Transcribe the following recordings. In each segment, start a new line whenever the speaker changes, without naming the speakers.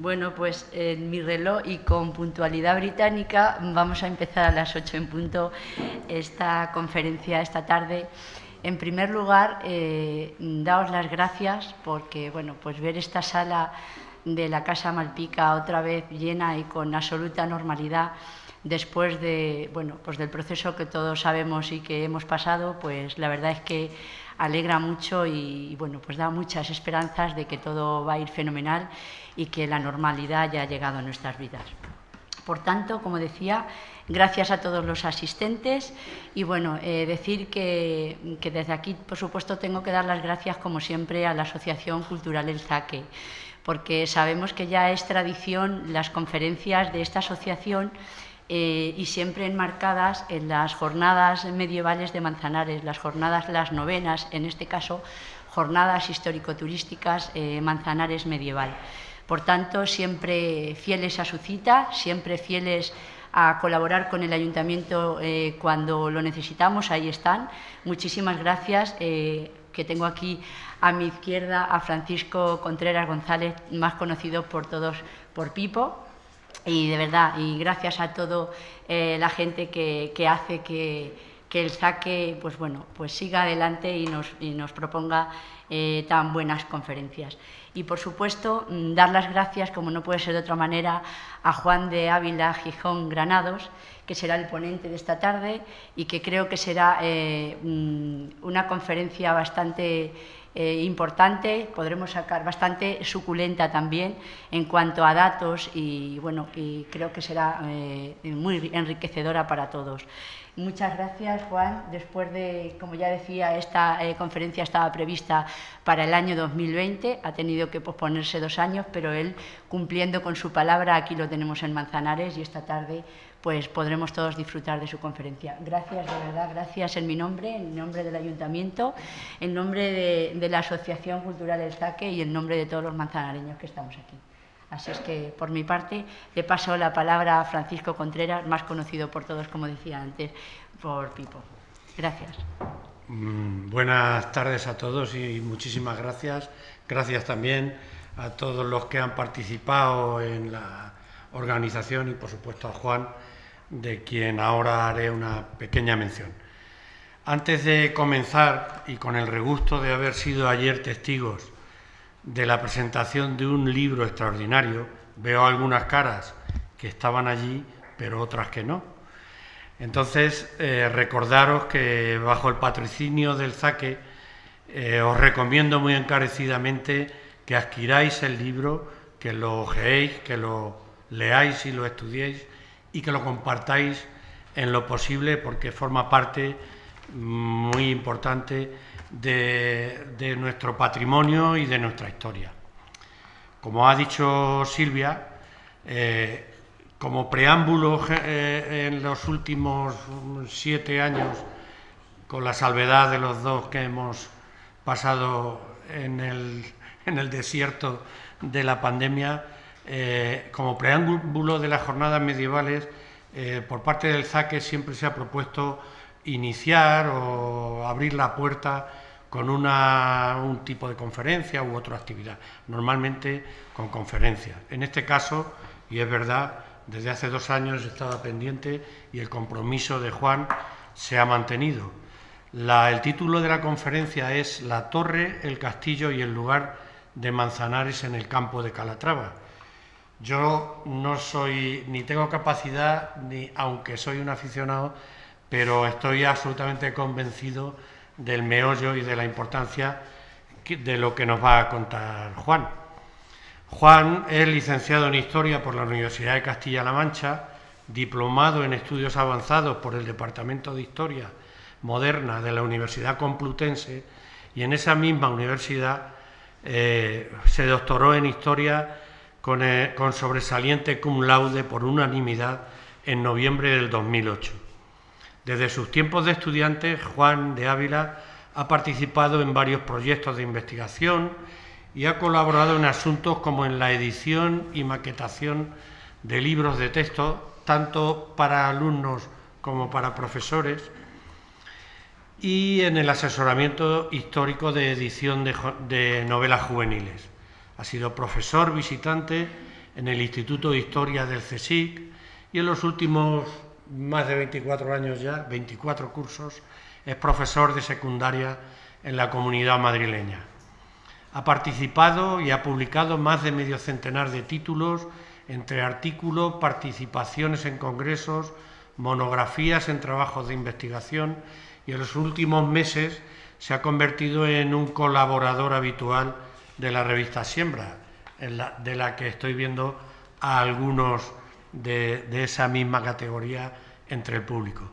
Bueno, pues en mi reloj y con puntualidad británica vamos a empezar a las 8 en punto esta conferencia esta tarde. En primer lugar, daos las gracias porque, bueno, pues ver esta sala de la Casa Malpica otra vez llena y con absoluta normalidad después de, bueno, pues del proceso que todos sabemos y que hemos pasado, pues la verdad es que alegra mucho y bueno, pues da muchas esperanzas de que todo va a ir fenomenal y que la normalidad ya ha llegado a nuestras vidas. Por tanto, como decía, gracias a todos los asistentes y bueno, decir que desde aquí, por supuesto, tengo que dar las gracias, como siempre, a la Asociación Cultural El Zaque, porque sabemos que ya es tradición las conferencias de esta asociación y siempre enmarcadas en las jornadas medievales de Manzanares, las jornadas, las novenas, en este caso, jornadas histórico-turísticas Manzanares medieval. Por tanto, siempre fieles a su cita, siempre fieles a colaborar con el Ayuntamiento cuando lo necesitamos, ahí están. Muchísimas gracias, que tengo aquí a mi izquierda a Francisco Contreras González, más conocido por todos por Pipo. Y de verdad, y gracias a toda la gente que hace que el Zaque pues bueno, pues siga adelante y nos proponga tan buenas conferencias. Y por supuesto, dar las gracias, como no puede ser de otra manera, a Juan de Ávila Gijón Granados, que será el ponente de esta tarde y que creo que será una conferencia bastante importante, podremos sacar bastante suculenta también en cuanto a datos y bueno, y creo que será muy enriquecedora para todos. Muchas gracias, Juan. Después de, como ya decía, esta conferencia estaba prevista para el año 2020, ha tenido que posponerse 2 años, pero él, cumpliendo con su palabra, aquí lo tenemos en Manzanares y esta tarde pues podremos todos disfrutar de su conferencia. Gracias, de verdad, gracias en mi nombre del Ayuntamiento, en nombre de la Asociación Cultural El Zaque y en nombre de todos los manzanareños que estamos aquí. Así es que, por mi parte, le paso la palabra a Francisco Contreras, más conocido por todos, como decía antes, por Pipo. Gracias.
Buenas tardes a todos y muchísimas gracias. Gracias también a todos los que han participado en la organización y, por supuesto, a Juan, de quien ahora haré una pequeña mención. Antes de comenzar, y con el regusto de haber sido ayer testigos de la presentación de un libro extraordinario, veo algunas caras que estaban allí, pero otras que no. Entonces, recordaros que bajo el patrocinio del Zaque os recomiendo muy encarecidamente que adquiráis el libro, que lo ojeéis, que lo leáis y lo estudiéis y que lo compartáis en lo posible porque forma parte muy importante de nuestro patrimonio y de nuestra historia. Como ha dicho Silvia, como preámbulo en los últimos 7 años, con la salvedad de los 2 que hemos pasado en el desierto de la pandemia, como preámbulo de las jornadas medievales, por parte del Zaque siempre se ha propuesto iniciar o abrir la puerta con un tipo de conferencia u otra actividad, normalmente con conferencias. En este caso, y es verdad, desde hace 2 años estaba pendiente y el compromiso de Juan se ha mantenido. El título de la conferencia es La torre, el castillo y el lugar de Manzanares en el campo de Calatrava. Yo no soy, ni tengo capacidad, ni aunque soy un aficionado, pero estoy absolutamente convencido del meollo y de la importancia de lo que nos va a contar Juan. Juan es licenciado en Historia por la Universidad de Castilla-La Mancha, diplomado en Estudios Avanzados por el Departamento de Historia Moderna de la Universidad Complutense y en esa misma universidad se doctoró en Historia con sobresaliente cum laude por unanimidad en noviembre del 2008. Desde sus tiempos de estudiante, Juan de Ávila ha participado en varios proyectos de investigación y ha colaborado en asuntos como en la edición y maquetación de libros de texto, tanto para alumnos como para profesores, y en el asesoramiento histórico de edición de novelas juveniles. Ha sido profesor visitante en el Instituto de Historia del CSIC y en los últimos más de 24 años ya, 24 cursos, es profesor de secundaria en la Comunidad Madrileña. Ha participado y ha publicado más de medio centenar de títulos, entre artículos, participaciones en congresos, monografías en trabajos de investigación, y en los últimos meses se ha convertido en un colaborador habitual de la revista Siembra, de la que estoy viendo a algunos de esa misma categoría entre el público.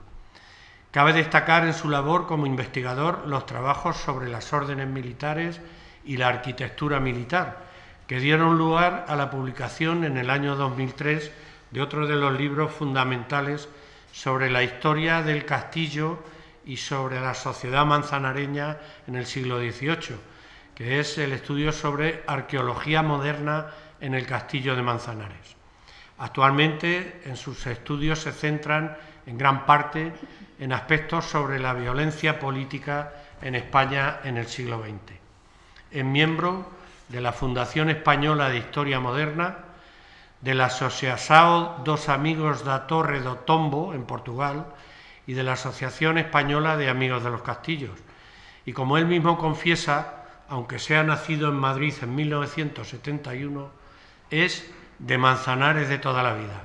Cabe destacar en su labor como investigador los trabajos sobre las órdenes militares y la arquitectura militar, que dieron lugar a la publicación en el año 2003 de otro de los libros fundamentales sobre la historia del castillo y sobre la sociedad manzanareña en el siglo XVIII, que es el estudio sobre arqueología moderna en el castillo de Manzanares. Actualmente, en sus estudios se centran en gran parte en aspectos sobre la violencia política en España en el siglo XX. Es miembro de la Fundación Española de Historia Moderna, de la Asociação dos Amigos da Torre do Tombo, en Portugal, y de la Asociación Española de Amigos de los Castillos. Y como él mismo confiesa, aunque sea nacido en Madrid en 1971, es de Manzanares de toda la vida.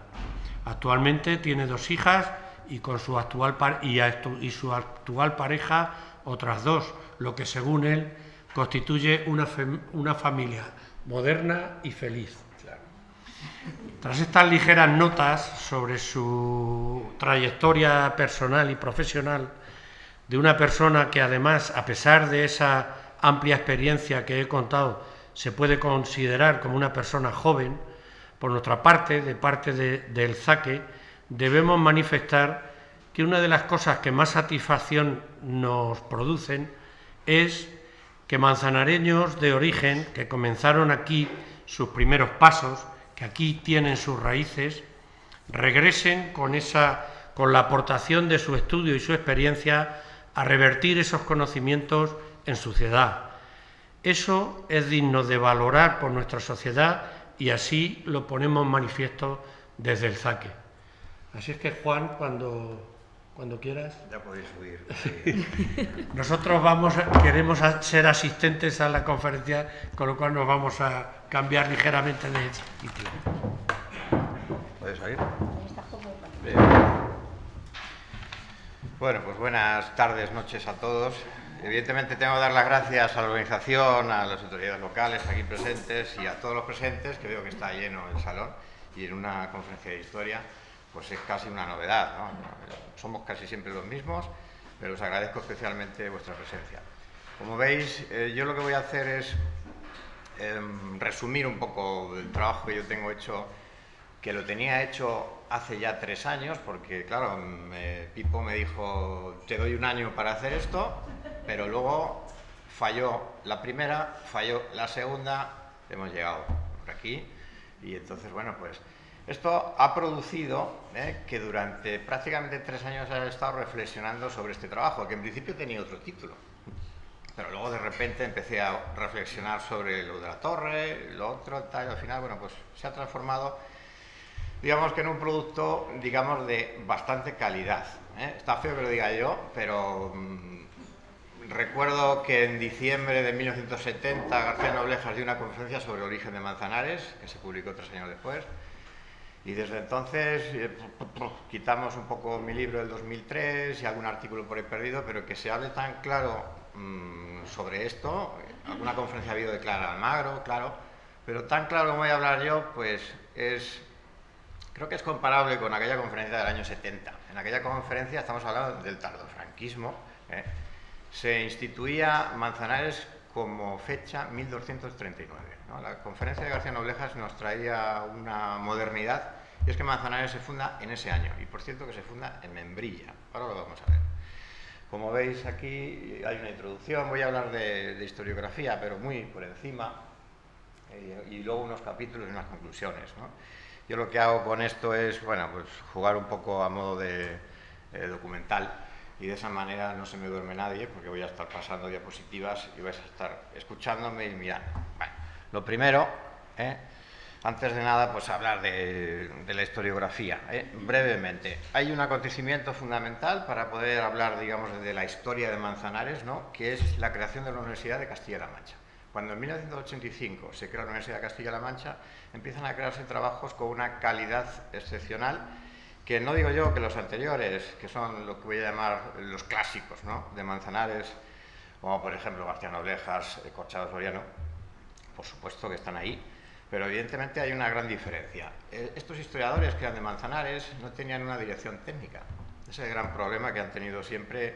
Actualmente tiene 2 hijas y con su actual pareja otras 2, lo que según él constituye una familia moderna y feliz. Tras estas ligeras notas sobre su trayectoria personal y profesional, de una persona que además, a pesar de esa amplia experiencia que he contado, se puede considerar como una persona joven, por nuestra parte, de parte del ZACE, debemos manifestar que una de las cosas que más satisfacción nos producen es que manzanareños de origen, que comenzaron aquí sus primeros pasos, que aquí tienen sus raíces, regresen con la aportación de su estudio y su experiencia a revertir esos conocimientos en su ciudad. Eso es digno de valorar por nuestra sociedad y así lo ponemos manifiesto desde el ZACE. Así es que, Juan, cuando quieras.
Ya podéis subir. Sí.
Nosotros queremos ser asistentes a la conferencia, con lo cual nos vamos a cambiar ligeramente de sitio.
¿Puedes salir? Bien. Bueno, pues buenas tardes, noches a todos. Evidentemente tengo que dar las gracias a la organización, a las autoridades locales aquí presentes y a todos los presentes, que veo que está lleno el salón, y en una conferencia de historia pues es casi una novedad, ¿no? Somos casi siempre los mismos, pero os agradezco especialmente vuestra presencia. Como veis, yo lo que voy a hacer es resumir un poco el trabajo que yo tengo hecho, que lo tenía hecho hace ya 3 años, porque claro, Pipo me dijo, te doy 1 año para hacer esto, pero luego falló la primera, falló la segunda, hemos llegado por aquí, y entonces, bueno, pues esto ha producido que durante prácticamente 3 años he estado reflexionando sobre este trabajo, que en principio tenía otro título, pero luego de repente empecé a reflexionar sobre lo de la torre, lo otro, tal, y al final, bueno, pues se ha transformado, digamos que en un producto, digamos, de bastante calidad. Está feo que lo diga yo, pero recuerdo que en diciembre de 1970 García Noblejas dio una conferencia sobre el origen de Manzanares, que se publicó 3 años después. Y desde entonces quitamos un poco mi libro del 2003 y algún artículo por ahí perdido, pero que se hable tan claro sobre esto. Alguna conferencia ha habido de Clara Almagro, claro, pero tan claro como voy a hablar yo, pues creo que es comparable con aquella conferencia del año 70. En aquella conferencia estamos hablando del tardofranquismo. Se instituía Manzanares como fecha 1239. ¿no? La conferencia de García Noblejas nos traía una modernidad, y es que Manzanares se funda en ese año, y por cierto que se funda en Membrilla. Ahora lo vamos a ver. Como veis aquí hay una introducción, voy a hablar de historiografía, pero muy por encima, y luego unos capítulos y unas conclusiones, ¿no? Yo lo que hago con esto es, bueno, pues jugar un poco a modo de documental, y de esa manera no se me duerme nadie, porque voy a estar pasando diapositivas y vais a estar escuchándome y mirando. Bueno, lo primero, Antes de nada, pues hablar de la historiografía, brevemente. Hay un acontecimiento fundamental para poder hablar, digamos, de la historia de Manzanares, ¿no?, que es la creación de la Universidad de Castilla-La Mancha. Cuando en 1985 se crea la Universidad de Castilla-La Mancha, empiezan a crearse trabajos con una calidad excepcional, que no digo yo que los anteriores, que son lo que voy a llamar los clásicos, ¿no?, de Manzanares, como por ejemplo García Noblejas, Corchado Soriano, por supuesto que están ahí, pero evidentemente hay una gran diferencia. Estos historiadores que eran de Manzanares no tenían una dirección técnica. Ese es el gran problema que han tenido siempre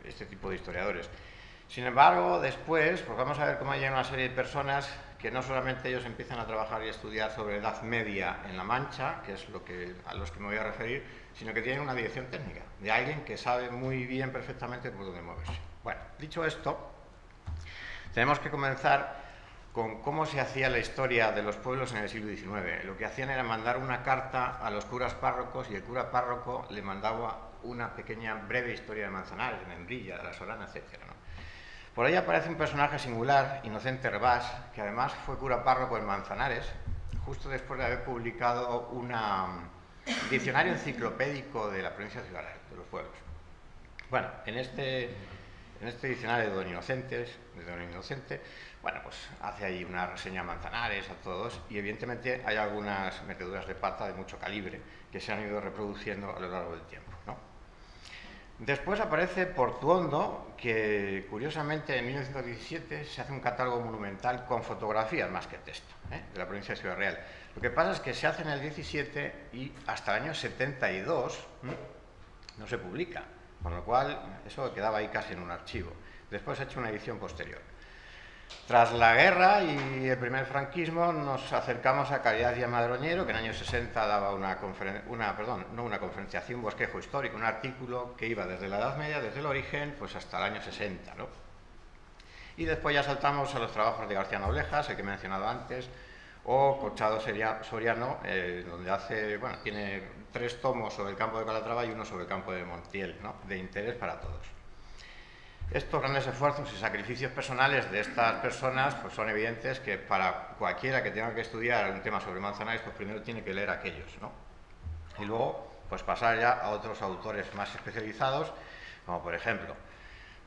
este tipo de historiadores. Sin embargo, después, pues vamos a ver cómo hay una serie de personas que no solamente ellos empiezan a trabajar y a estudiar sobre Edad Media en La Mancha, que es a los que me voy a referir, sino que tienen una dirección técnica, de alguien que sabe muy bien, perfectamente, por dónde moverse. Bueno, dicho esto, tenemos que comenzar con cómo se hacía la historia de los pueblos en el siglo XIX. Lo que hacían era mandar una carta a los curas párrocos y el cura párroco le mandaba una pequeña breve historia de Manzanares, de Membrilla, de la Solana, etc., ¿no? Por ahí aparece un personaje singular, Inocente Revás, que además fue cura párroco en Manzanares, justo después de haber publicado un diccionario enciclopédico de la provincia de Ciudad Real, de los pueblos. Bueno, en este diccionario de Don Inocente, bueno, pues hace ahí una reseña a Manzanares, a todos, y evidentemente hay algunas meteduras de pata de mucho calibre que se han ido reproduciendo a lo largo del tiempo, ¿no? Después aparece Portuondo, que curiosamente en 1917 se hace un catálogo monumental con fotografías más que texto, de la provincia de Ciudad Real. Lo que pasa es que se hace en el 17 y hasta el año 72 no se publica, con lo cual eso quedaba ahí casi en un archivo. Después se ha hecho una edición posterior. Tras la guerra y el primer franquismo nos acercamos a Caridad Díaz Madroñero, que en el año 60 daba un bosquejo histórico, un artículo que iba desde la Edad Media, desde el origen, pues hasta el año 60, ¿no? Y después ya saltamos a los trabajos de García Noblejas, el que he mencionado antes, o Corchado Soriano, donde tiene 3 tomos sobre el campo de Calatrava y uno sobre el campo de Montiel, ¿no?, de interés para todos. Estos grandes esfuerzos y sacrificios personales de estas personas pues son evidentes que para cualquiera que tenga que estudiar un tema sobre Manzanares, pues primero tiene que leer aquellos, ¿no? Y luego pues pasar ya a otros autores más especializados, como por ejemplo,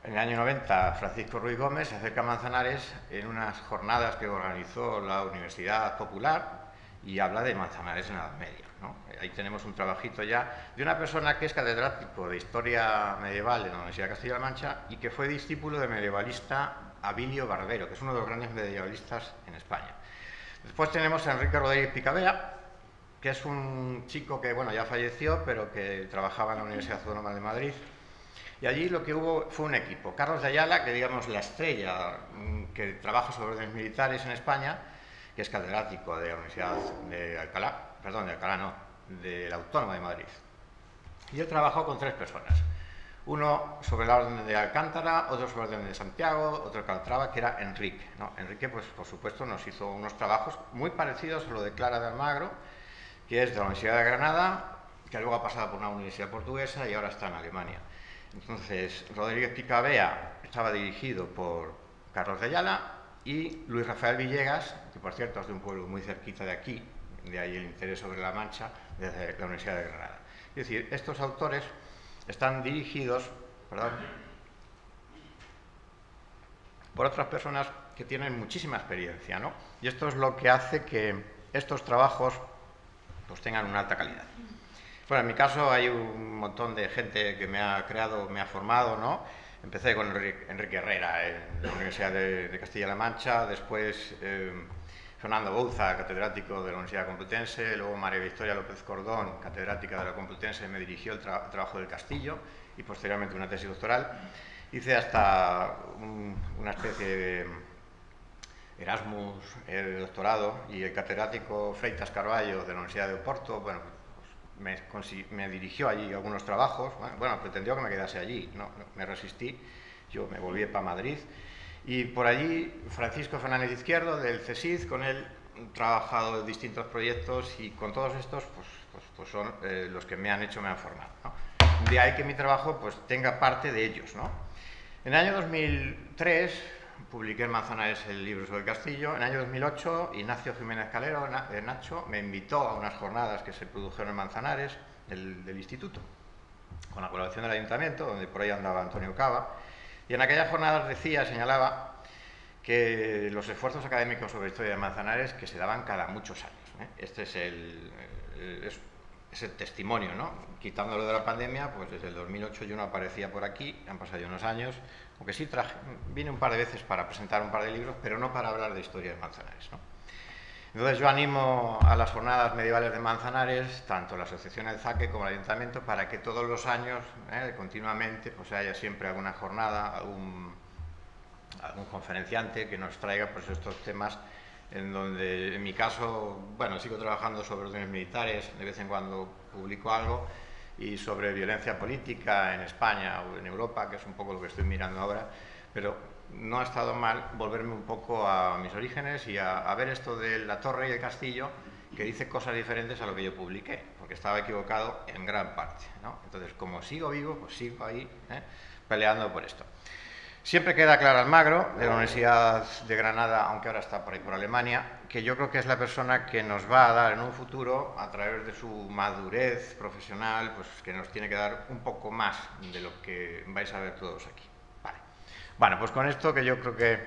en el año 90 Francisco Ruiz Gómez se acerca a Manzanares en unas jornadas que organizó la Universidad Popular y habla de Manzanares en la Edad Media, ¿no? Ahí tenemos un trabajito ya de una persona que es catedrático de Historia Medieval en la Universidad de Castilla-La Mancha y que fue discípulo del medievalista Abilio Barbero, que es uno de los grandes medievalistas en España. Después tenemos a Enrique Rodríguez Picabea, que es un chico que, bueno, ya falleció, pero que trabajaba en la Universidad Autónoma de Madrid. Y allí lo que hubo fue un equipo. Carlos de Ayala, que digamos la estrella que trabaja sobre órdenes militares en España, que es catedrático de la Universidad de de la Autónoma de Madrid. Y él trabajó con 3 personas. Uno sobre la orden de Alcántara, otro sobre la orden de Santiago, otro de Calatrava, que era Enrique, ¿no? Enrique, pues por supuesto, nos hizo unos trabajos muy parecidos a lo de Clara de Almagro, que es de la Universidad de Granada, que luego ha pasado por una universidad portuguesa y ahora está en Alemania. Entonces, Rodríguez Picabea estaba dirigido por Carlos de Ayala y Luis Rafael Villegas, que por cierto es de un pueblo muy cerquita de aquí, de ahí el interés sobre La Mancha, desde la Universidad de Granada. Es decir, estos autores están dirigidos por otras personas que tienen muchísima experiencia, ¿no? Y esto es lo que hace que estos trabajos pues tengan una alta calidad. Bueno, en mi caso hay un montón de gente que me ha creado, me ha formado, ¿no? Empecé con Enrique Herrera en la Universidad de Castilla-La Mancha, después Fernando Bouza, catedrático de la Universidad Complutense, luego María Victoria López Cordón, catedrática de la Complutense, me dirigió el trabajo del Castillo y posteriormente una tesis doctoral. Hice hasta una especie de Erasmus de doctorado y el catedrático Freitas Carballo de la Universidad de Oporto, bueno, pues me dirigió allí algunos trabajos, bueno, pretendió que me quedase allí, no, me resistí, yo me volví para Madrid. Y por allí Francisco Fernández Izquierdo del CSIC, con él he trabajado en distintos proyectos y con todos estos pues son los que me han formado, ¿no? De ahí que mi trabajo pues tenga parte de ellos, ¿no? En el año 2003 publiqué en Manzanares el libro sobre el castillo. En el año 2008, Ignacio Jiménez Calero, Nacho, me invitó a unas jornadas que se produjeron en Manzanares, del instituto, con la colaboración del ayuntamiento, donde por ahí andaba Antonio Cava, y en aquellas jornadas señalaba que los esfuerzos académicos sobre la historia de Manzanares que se daban cada muchos años. Este es el testimonio, ¿no? Quitándolo de la pandemia, pues desde el 2008 yo no aparecía por aquí, han pasado ya unos años, aunque sí vine un par de veces para presentar un par de libros, pero no para hablar de historia de Manzanares, ¿no? Entonces yo animo a las jornadas medievales de Manzanares, tanto la Asociación El Zaque como el Ayuntamiento, para que todos los años, continuamente, pues haya siempre alguna jornada, algún conferenciante que nos traiga pues estos temas, en donde en mi caso, bueno, sigo trabajando sobre órdenes militares, de vez en cuando publico algo, y sobre violencia política en España o en Europa, que es un poco lo que estoy mirando ahora, pero no ha estado mal volverme un poco a mis orígenes y a ver esto de la torre y el castillo, que dice cosas diferentes a lo que yo publiqué, porque estaba equivocado en gran parte, ¿no? Entonces, como sigo vivo, pues sigo ahí, peleando por esto. Siempre queda Clara Almagro, de la Universidad de Granada, aunque ahora está por ahí por Alemania, que yo creo que es la persona que nos va a dar en un futuro, a través de su madurez profesional, pues que nos tiene que dar un poco más de lo que vais a ver todos aquí. Vale. Bueno, pues con esto, que yo creo que,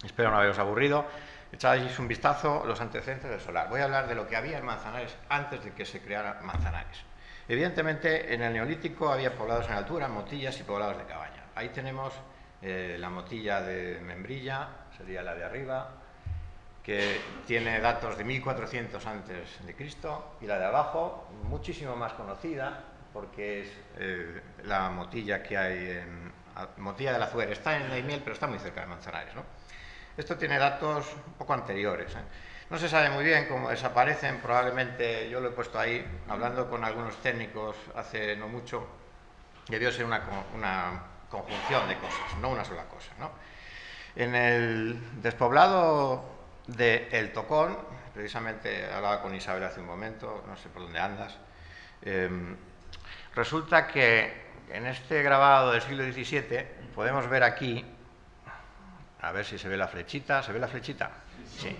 espero no haberos aburrido, echáis un vistazo a los antecedentes del solar. Voy a hablar de lo que había en Manzanares antes de que se creara Manzanares. Evidentemente, en el Neolítico había poblados en altura, motillas y poblados de cabaña. Ahí tenemos la motilla de Membrilla, sería la de arriba, que tiene datos de 1400 antes de Cristo, y la de abajo, muchísimo más conocida, porque es la motilla que hay en Motilla del Azuero. Está en Daimiel, pero está muy cerca de Manzanares, ¿no? Esto tiene datos un poco anteriores, No se sabe muy bien cómo desaparecen, probablemente, yo lo he puesto ahí, hablando con algunos técnicos hace no mucho, debió ser una conjunción de cosas, no una sola cosa, ¿no? En el despoblado de El Tocón, precisamente hablaba con Isabel hace un momento, no sé por dónde andas, resulta que en este grabado del siglo XVII podemos ver aquí, a ver si se ve la flechita, ¿se ve la flechita? Sí.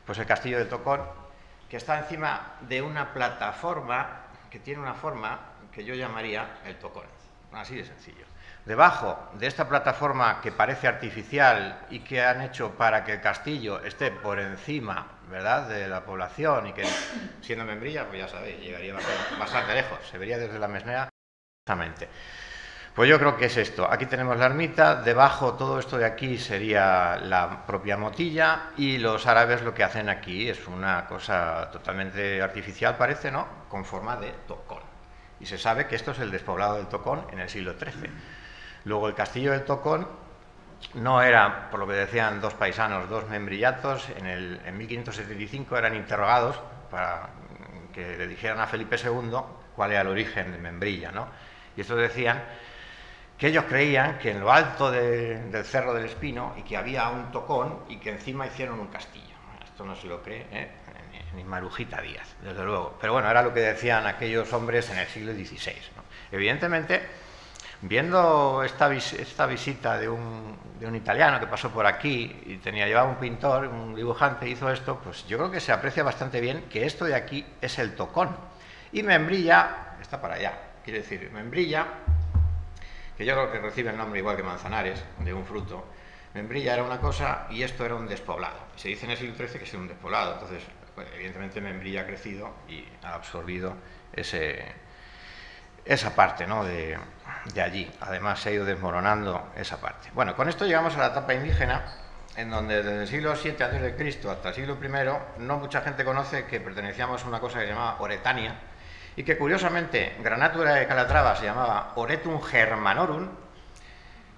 Pues el castillo del Tocón, que está encima de una plataforma que tiene una forma que yo llamaría el Tocón, así de sencillo. Debajo de esta plataforma que parece artificial y que han hecho para que el castillo esté por encima, ¿verdad?, de la población, y que siendo Membrilla, pues ya sabéis, llegaría bastante lejos, se vería desde la Mesnea exactamente. Pues yo creo que es esto. Aquí tenemos la ermita, debajo todo esto de aquí sería la propia motilla, y los árabes lo que hacen aquí es una cosa totalmente artificial, parece, ¿no?, con forma de tocón. Y se sabe que esto es el despoblado del Tocón en el siglo XIII. Luego el castillo del Tocón no era, por lo que decían dos paisanos, dos membrillatos, en 1575 eran interrogados para que le dijeran a Felipe II cuál era el origen de Membrilla, ¿no? Y estos decían que ellos creían que en lo alto del Cerro del Espino y que había un tocón y que encima hicieron un castillo. Esto no se lo cree, ni Marujita Díaz, desde luego. Pero bueno, era lo que decían aquellos hombres en el siglo XVI, ¿no? Evidentemente, viendo esta visita de un italiano que pasó por aquí y llevaba un pintor, un dibujante, hizo esto, pues yo creo que se aprecia bastante bien que esto de aquí es el Tocón. Y Membrilla está para allá. Quiere decir, Membrilla, que yo creo que recibe el nombre igual que Manzanares, de un fruto. Membrilla era una cosa y esto era un despoblado. Se dice en el siglo XIII que es un despoblado. Entonces, pues, evidentemente Membrilla ha crecido y ha absorbido esa parte, ¿no?, de allí. Además se ha ido desmoronando esa parte. Bueno, con esto llegamos a la etapa indígena, en donde desde el siglo VII a.C. hasta el siglo I no mucha gente conoce que pertenecíamos a una cosa que se llamaba Oretania, y que curiosamente Granatura de Calatrava se llamaba Oretum Germanorum,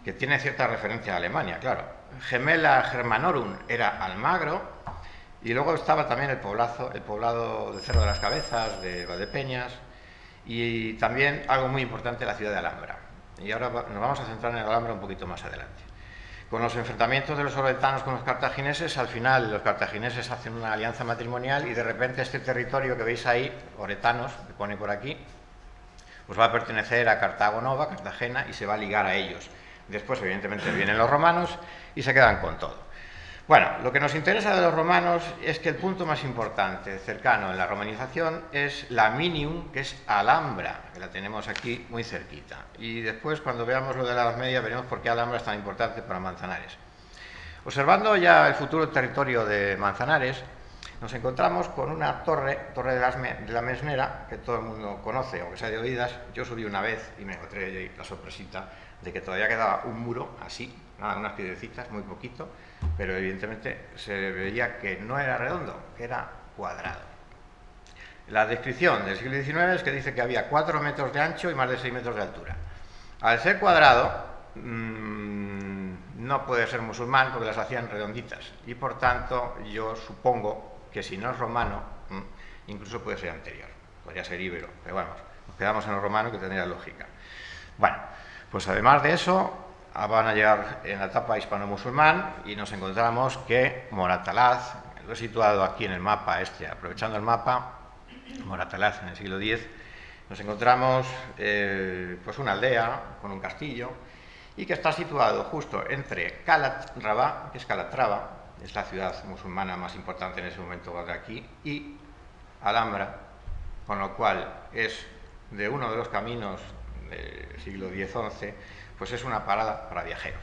que tiene cierta referencia a Alemania, claro. Gemela Germanorum era Almagro, y luego estaba también el poblado de Cerro de las Cabezas, de Valdepeñas, y también algo muy importante, la ciudad de Alhambra. Y ahora nos vamos a centrar en Alhambra un poquito más adelante. Con los enfrentamientos de los oretanos con los cartagineses, al final los cartagineses hacen una alianza matrimonial y de repente este territorio que veis ahí, oretanos, que pone por aquí, pues va a pertenecer a Cartago Nova, Cartagena, y se va a ligar a ellos. Después, evidentemente, vienen los romanos y se quedan con todo. Bueno, lo que nos interesa de los romanos es que el punto más importante cercano en la romanización es la Minium, que es Alhambra, que la tenemos aquí muy cerquita. Y después, cuando veamos lo de la Edad Media, veremos por qué Alhambra es tan importante para Manzanares. Observando ya el futuro territorio de Manzanares, nos encontramos con una torre de la Mesnera, que todo el mundo conoce, aunque sea de oídas. Yo subí una vez y me encontré ahí la sorpresita de que todavía quedaba un muro así, nada, unas piedrecitas, muy poquito, pero evidentemente se veía que no era redondo, que era cuadrado. La descripción del siglo XIX es que dice que había 4 metros de ancho y más de 6 metros de altura. Al ser cuadrado, no puede ser musulmán porque las hacían redonditas, y por tanto yo supongo que si no es romano, incluso puede ser anterior, podría ser íbero, pero bueno, nos quedamos en lo romano, que tendría lógica. Bueno, pues además de eso, van a llegar en la etapa hispano-musulmán y nos encontramos que Moratalaz, lo he situado aquí en el mapa aprovechando el mapa, Moratalaz en el siglo X, nos encontramos pues una aldea con un castillo y que está situado justo entre Calatrava, que es Calatrava, es la ciudad musulmana más importante en ese momento de aquí, y Alhambra, con lo cual es de uno de los caminos del siglo X-XI, pues es una parada para viajeros.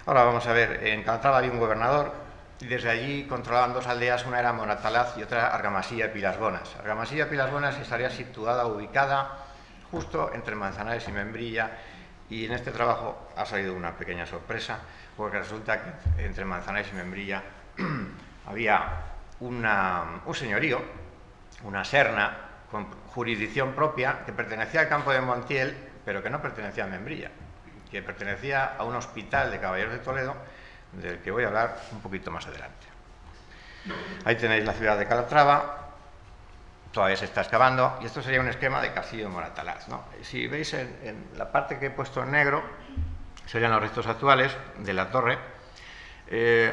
Ahora vamos a ver, en Calatrava había un gobernador y desde allí controlaban 2 aldeas, una era Moratalaz y otra Argamasilla y Pilasbonas. Argamasilla y Pilasbonas estaría ubicada justo entre Manzanares y Membrilla, y en este trabajo ha salido una pequeña sorpresa, porque resulta que entre Manzanares y Membrilla había un señorío, una serna con jurisdicción propia que pertenecía al campo de Montiel, pero que no pertenecía a Membrilla, que pertenecía a un hospital de Caballeros de Toledo, del que voy a hablar un poquito más adelante. Ahí tenéis la ciudad de Calatrava, todavía se está excavando, y esto sería un esquema de castillo de Moratalaz, ¿no? Si veis en la parte que he puesto en negro, serían los restos actuales de la torre.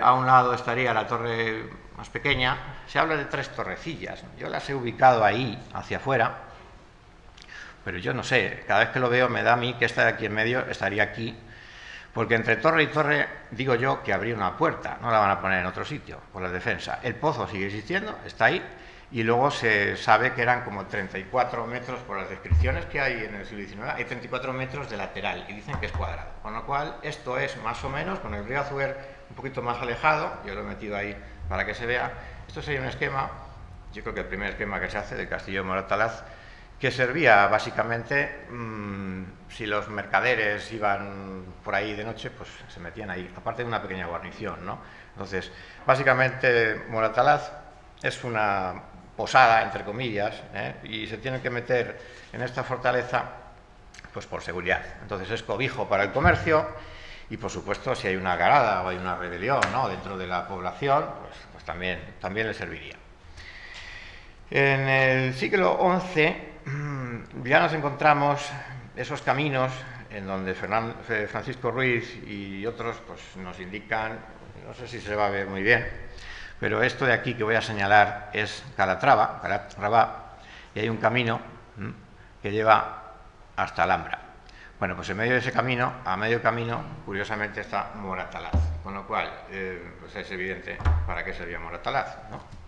A un lado estaría la torre más pequeña. Se habla de 3 torrecillas, yo las he ubicado ahí, hacia afuera, pero yo no sé, cada vez que lo veo me da a mí que esta de aquí en medio estaría aquí, porque entre torre y torre digo yo que habría una puerta, no la van a poner en otro sitio, por la defensa. El pozo sigue existiendo, está ahí, y luego se sabe que eran como 34 metros, por las descripciones que hay en el siglo XIX, hay 34 metros de lateral, y dicen que es cuadrado, con lo cual esto es más o menos, con el río Azuer un poquito más alejado, yo lo he metido ahí para que se vea. Esto sería un esquema, yo creo que el primer esquema que se hace del castillo de Moratalaz, que servía básicamente, si los mercaderes iban por ahí de noche, pues se metían ahí, aparte de una pequeña guarnición, ¿no? Entonces, básicamente Moratalaz es una posada, entre comillas, y se tiene que meter en esta fortaleza pues por seguridad. Entonces es cobijo para el comercio y, por supuesto, si hay una algarada o hay una rebelión, ¿no?, dentro de la población, pues también le serviría. En el siglo XI ya nos encontramos esos caminos en donde Francisco Ruiz y otros pues nos indican, no sé si se va a ver muy bien, pero esto de aquí que voy a señalar es Calatrava, y hay un camino que lleva hasta Alhambra. Bueno, pues en medio de ese camino, a medio camino, curiosamente está Moratalaz, con lo cual pues es evidente para qué servía Moratalaz, ¿no?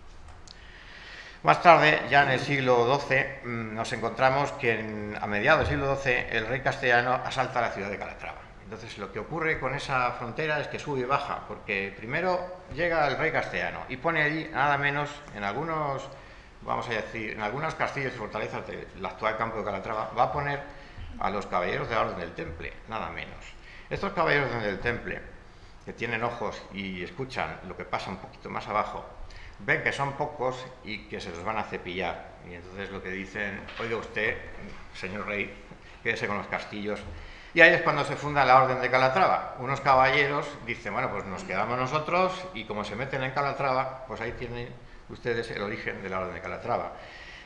Más tarde, ya en el siglo XII, nos encontramos que a mediados del siglo XII el rey castellano asalta la ciudad de Calatrava. Entonces lo que ocurre con esa frontera es que sube y baja, porque primero llega el rey castellano y pone allí nada menos, en algunos, vamos a decir, en algunos castillos y fortalezas del actual campo de Calatrava, va a poner a los caballeros de la Orden del Temple, nada menos. Estos caballeros de la Orden del Temple, que tienen ojos y escuchan lo que pasa un poquito más abajo, ven que son pocos y que se los van a cepillar. Y entonces lo que dicen, oiga usted, señor rey, quédese con los castillos. Y ahí es cuando se funda la Orden de Calatrava. Unos caballeros dicen, bueno, pues nos quedamos nosotros, y como se meten en Calatrava, pues ahí tienen ustedes el origen de la Orden de Calatrava.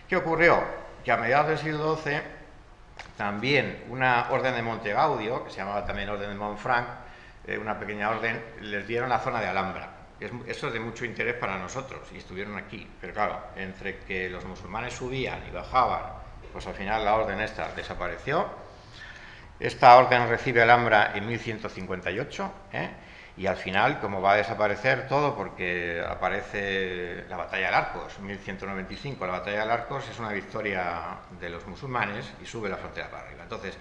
¿Qué ocurrió? Que a mediados del siglo XII, también una orden de Montegaudio, que se llamaba también Orden de Montfranc, una pequeña orden, les dieron la zona de Alhambra. Eso es de mucho interés para nosotros, y estuvieron aquí. Pero claro, entre que los musulmanes subían y bajaban, pues al final la orden esta desapareció. Esta orden recibe Alhambra en 1158, y al final, como va a desaparecer todo, porque aparece la batalla del Arcos, 1195, la batalla del Arcos es una victoria de los musulmanes y sube la frontera para arriba. Entonces,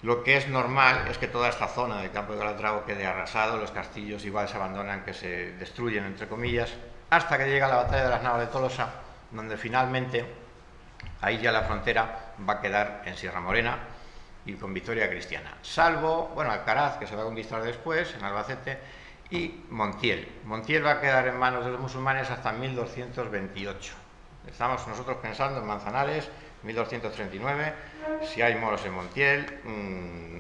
lo que es normal es que toda esta zona del campo de Calatrava quede arrasado, los castillos igual se abandonan, que se destruyen, entre comillas, hasta que llega la batalla de las Navas de Tolosa, donde finalmente ahí ya la frontera va a quedar en Sierra Morena y con victoria cristiana, salvo, bueno, Alcaraz, que se va a conquistar después, en Albacete, y Montiel. Montiel va a quedar en manos de los musulmanes hasta 1228. Estamos nosotros pensando en Manzanares, 1239, si hay moros en Montiel,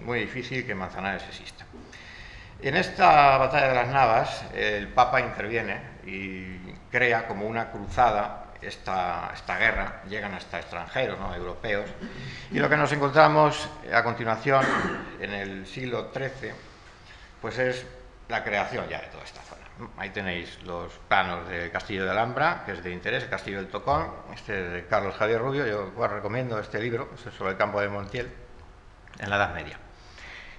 muy difícil que Manzanares exista. En esta batalla de las Navas, el Papa interviene y crea como una cruzada esta guerra, llegan hasta extranjeros, ¿no?, europeos, y lo que nos encontramos a continuación, en el siglo XIII, pues es la creación ya de toda esta zona. Ahí tenéis los planos del Castillo de Alhambra, que es de interés, el Castillo del Tocón, este de Carlos Javier Rubio. Yo os recomiendo este libro, sobre el campo de Montiel, en la Edad Media.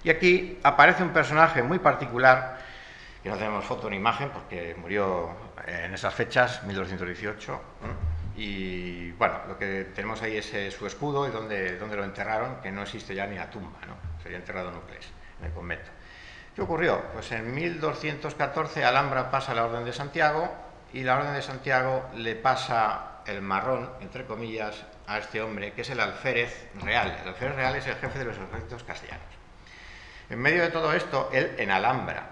Y aquí aparece un personaje muy particular, que no tenemos foto ni imagen, porque murió en esas fechas, 1218, y bueno, lo que tenemos ahí es su escudo y donde lo enterraron, que no existe ya ni la tumba, ¿no? Sería enterrado en Uclés, en el convento. ¿Qué ocurrió? Pues en 1214 Alhambra pasa a la Orden de Santiago y la Orden de Santiago le pasa el marrón, entre comillas, a este hombre, que es el alférez real. El alférez real es el jefe de los ejércitos castellanos. En medio de todo esto, él en Alhambra,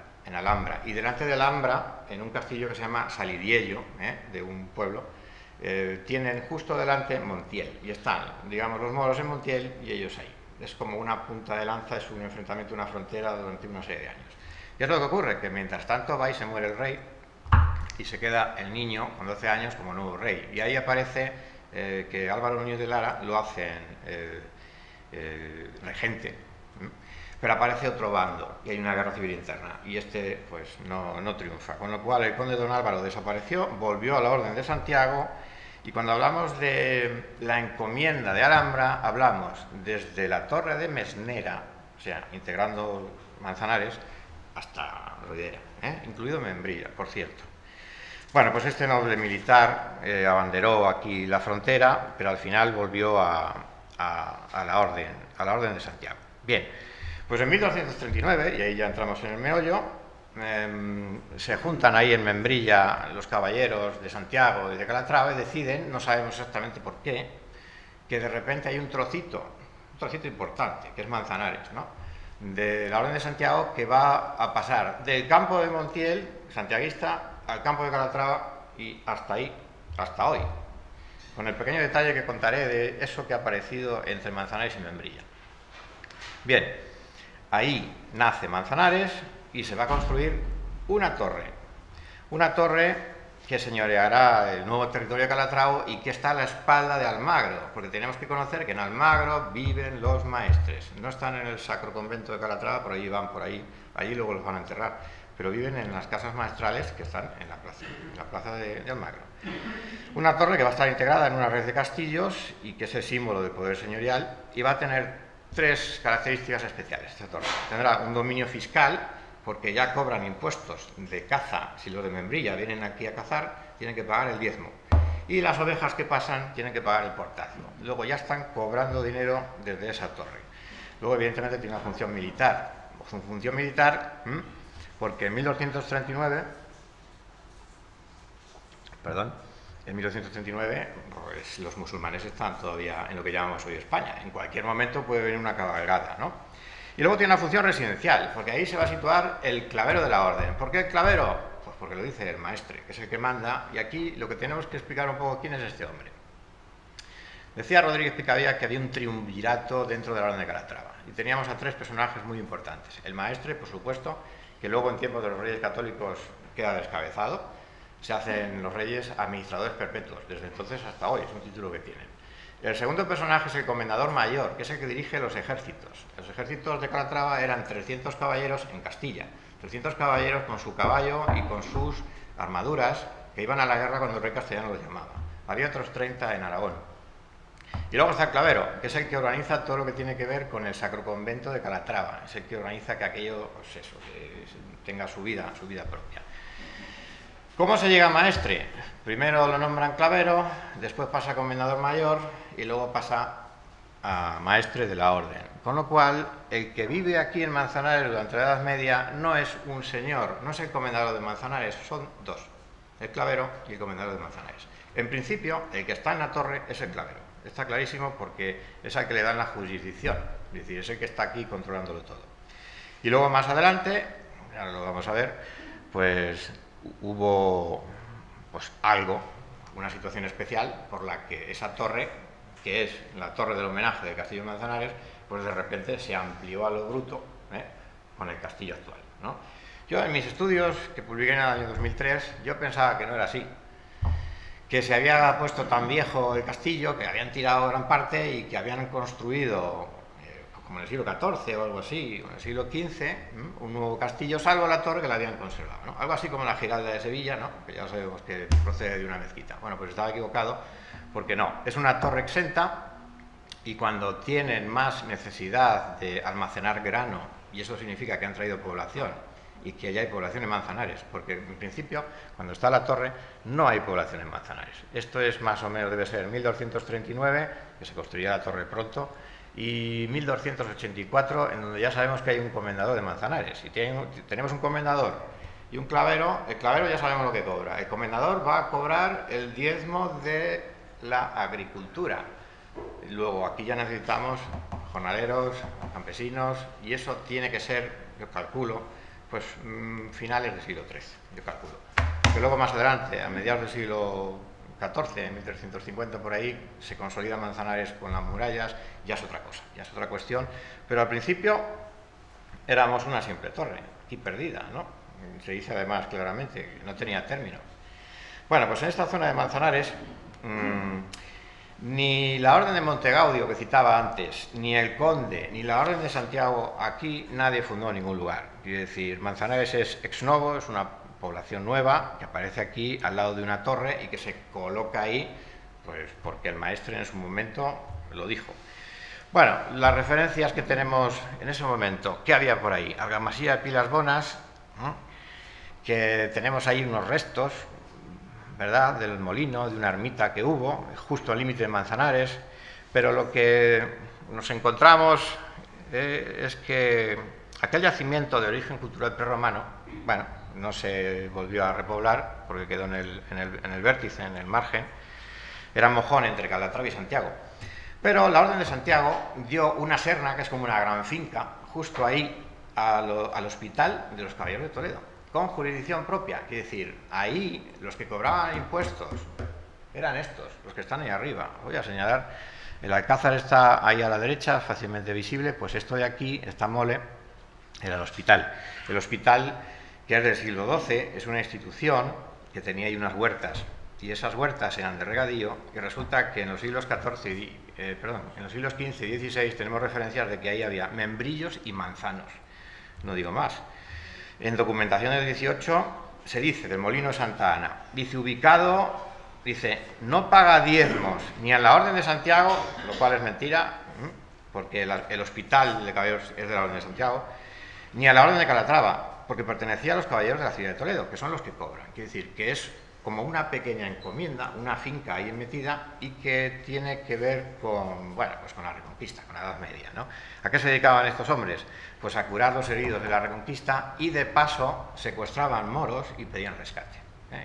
y delante de Alhambra, en un castillo que se llama Salidiello, de un pueblo, tienen justo delante Montiel, y están, digamos, los moros en Montiel y ellos ahí. Es como una punta de lanza, es un enfrentamiento, una frontera durante una serie de años. ¿Qué es lo que ocurre? Que mientras tanto va y se muere el rey y se queda el niño con 12 años como nuevo rey. Y ahí aparece que Álvaro Núñez de Lara lo hacen regente, pero aparece otro bando y hay una guerra civil interna y este pues no triunfa. Con lo cual el conde don Álvaro desapareció, volvió a la Orden de Santiago. Y cuando hablamos de la encomienda de Alhambra, hablamos desde la Torre de Mesnera, o sea, integrando Manzanares, hasta Roidera, incluido Membrilla, por cierto. Bueno, pues este noble militar abanderó aquí la frontera, pero al final volvió a la Orden de Santiago. Bien, pues en 1239, y ahí ya entramos en el meollo, se juntan ahí en Membrilla los caballeros de Santiago y de Calatrava y deciden, no sabemos exactamente por qué, que de repente hay un trocito importante, que es Manzanares, ¿no?, de la Orden de Santiago, que va a pasar del campo de Montiel, santiaguista, al campo de Calatrava y hasta ahí, hasta hoy, con el pequeño detalle que contaré de eso que ha aparecido entre Manzanares y Membrilla. Bien, ahí nace Manzanares y se va a construir una torre que señoreará el nuevo territorio de Calatrava y que está a la espalda de Almagro, porque tenemos que conocer que en Almagro viven los maestres, no están en el Sacro Convento de Calatrava, por ahí van, allí luego los van a enterrar, pero viven en las casas maestrales que están en la plaza de Almagro. Una torre que va a estar integrada en una red de castillos y que es el símbolo del poder señorial y va a tener tres características especiales. Esta torre tendrá un dominio fiscal, porque ya cobran impuestos de caza. Si los de Membrilla vienen aquí a cazar, tienen que pagar el diezmo. Y las ovejas que pasan tienen que pagar el portazo. Luego ya están cobrando dinero desde esa torre. Luego, evidentemente, tiene una función militar. Porque en 1239, pues, los musulmanes están todavía en lo que llamamos hoy España. En cualquier momento puede venir una cabalgata, ¿no? Y luego tiene una función residencial, porque ahí se va a situar el clavero de la orden. ¿Por qué el clavero? Pues porque lo dice el maestre, que es el que manda, y aquí lo que tenemos que explicar un poco quién es este hombre. Decía Rodríguez Picabia que había un triunvirato dentro de la Orden de Calatrava, y teníamos a tres personajes muy importantes. El maestre, por supuesto, que luego en tiempos de los reyes católicos queda descabezado, se hacen los reyes administradores perpetuos, desde entonces hasta hoy, es un título que tienen. El segundo personaje es el comendador mayor, que es el que dirige los ejércitos. Los ejércitos de Calatrava eran 300 caballeros en Castilla, 300 caballeros con su caballo y con sus armaduras, que iban a la guerra cuando el rey castellano los llamaba. Había otros 30 en Aragón. Y luego está el clavero, que es el que organiza todo lo que tiene que ver con el Sacro Convento de Calatrava, es el que organiza que aquello, pues eso, que tenga su vida propia. ¿Cómo se llega a maestre? Primero lo nombran clavero, después pasa a comendador mayor y luego pasa a maestre de la orden. Con lo cual, el que vive aquí en Manzanares durante la Edad Media no es un señor, no es el comendador de Manzanares, son dos, el clavero y el comendador de Manzanares. En principio, el que está en la torre es el clavero. Está clarísimo porque es al que le dan la jurisdicción, es decir, es el que está aquí controlándolo todo. Y luego más adelante, ahora lo vamos a ver, pues hubo pues algo, una situación especial por la que esa torre, que es la torre del homenaje del Castillo de Manzanares, pues de repente se amplió a lo bruto con el castillo actual, ¿no? Yo en mis estudios, que publiqué en el año 2003, yo pensaba que no era así, que se había puesto tan viejo el castillo, que habían tirado gran parte y que habían construido, como en el siglo XIV o algo así, o en el siglo XV, un nuevo castillo, salvo la torre que la habían conservado, ¿no? Algo así como la Giralda de Sevilla, ¿no? Que ya sabemos que procede de una mezquita. Bueno, pues estaba equivocado, porque no, es una torre exenta y cuando tienen más necesidad de almacenar grano, y eso significa que han traído población, y que ya hay población en Manzanares, porque en principio, cuando está la torre, no hay población en Manzanares. Esto es más o menos, debe ser 1239, que se construirá la torre pronto, y 1284, en donde ya sabemos que hay un comendador de Manzanares. Si tenemos un comendador y un clavero, el clavero ya sabemos lo que cobra. El comendador va a cobrar el diezmo de la agricultura. Luego, aquí ya necesitamos jornaleros, campesinos, y eso tiene que ser, yo calculo, pues finales del siglo XIII, yo calculo. Que luego más adelante, a mediados del siglo XIV, en 1350 por ahí, se consolida Manzanares con las murallas, ya es otra cosa, ya es otra cuestión, pero al principio éramos una simple torre, aquí perdida, ¿no? Se dice además claramente que no tenía término. Bueno, pues en esta zona de Manzanares, ni la Orden de Montegaudio que citaba antes, ni el Conde, ni la Orden de Santiago, aquí nadie fundó ningún lugar. Quiero decir, Manzanares es ex novo, es una población nueva que aparece aquí al lado de una torre y que se coloca ahí, pues porque el maestre en su momento lo dijo. Bueno, las referencias que tenemos en ese momento, ¿qué había por ahí? Argamasía de Pilas Bonas, ¿no? Que tenemos ahí unos restos, ¿verdad?, del molino, de una ermita que hubo, justo al límite de Manzanares, pero lo que nos encontramos es que aquel yacimiento de origen cultural prerromano, bueno, no se volvió a repoblar porque quedó en el vértice, en el margen, era mojón entre Calatrava y Santiago. Pero la Orden de Santiago dio una serna, que es como una gran finca, justo ahí al hospital de los Caballeros de Toledo, con jurisdicción propia, quiere decir, ahí los que cobraban impuestos eran estos, los que están ahí arriba. Voy a señalar, el alcázar está ahí a la derecha, fácilmente visible, pues esto de aquí, esta mole, era el hospital. El hospital, que es del siglo XII, es una institución que tenía ahí unas huertas, y esas huertas eran de regadío, y resulta que en los siglos en los siglos XV y XVI tenemos referencias de que ahí había membrillos y manzanos, no digo más. En documentación del 18 se dice, del Molino de Santa Ana, dice, ubicado, dice, no paga diezmos ni a la Orden de Santiago, lo cual es mentira, porque el hospital de caballeros es de la Orden de Santiago, ni a la Orden de Calatrava, porque pertenecía a los caballeros de la ciudad de Toledo, que son los que cobran. Quiere decir que es como una pequeña encomienda, una finca ahí metida y que tiene que ver con, bueno, pues con la Reconquista, con la Edad Media, ¿no? ¿A qué se dedicaban estos hombres? Pues a curar los heridos de la Reconquista y de paso secuestraban moros y pedían rescate,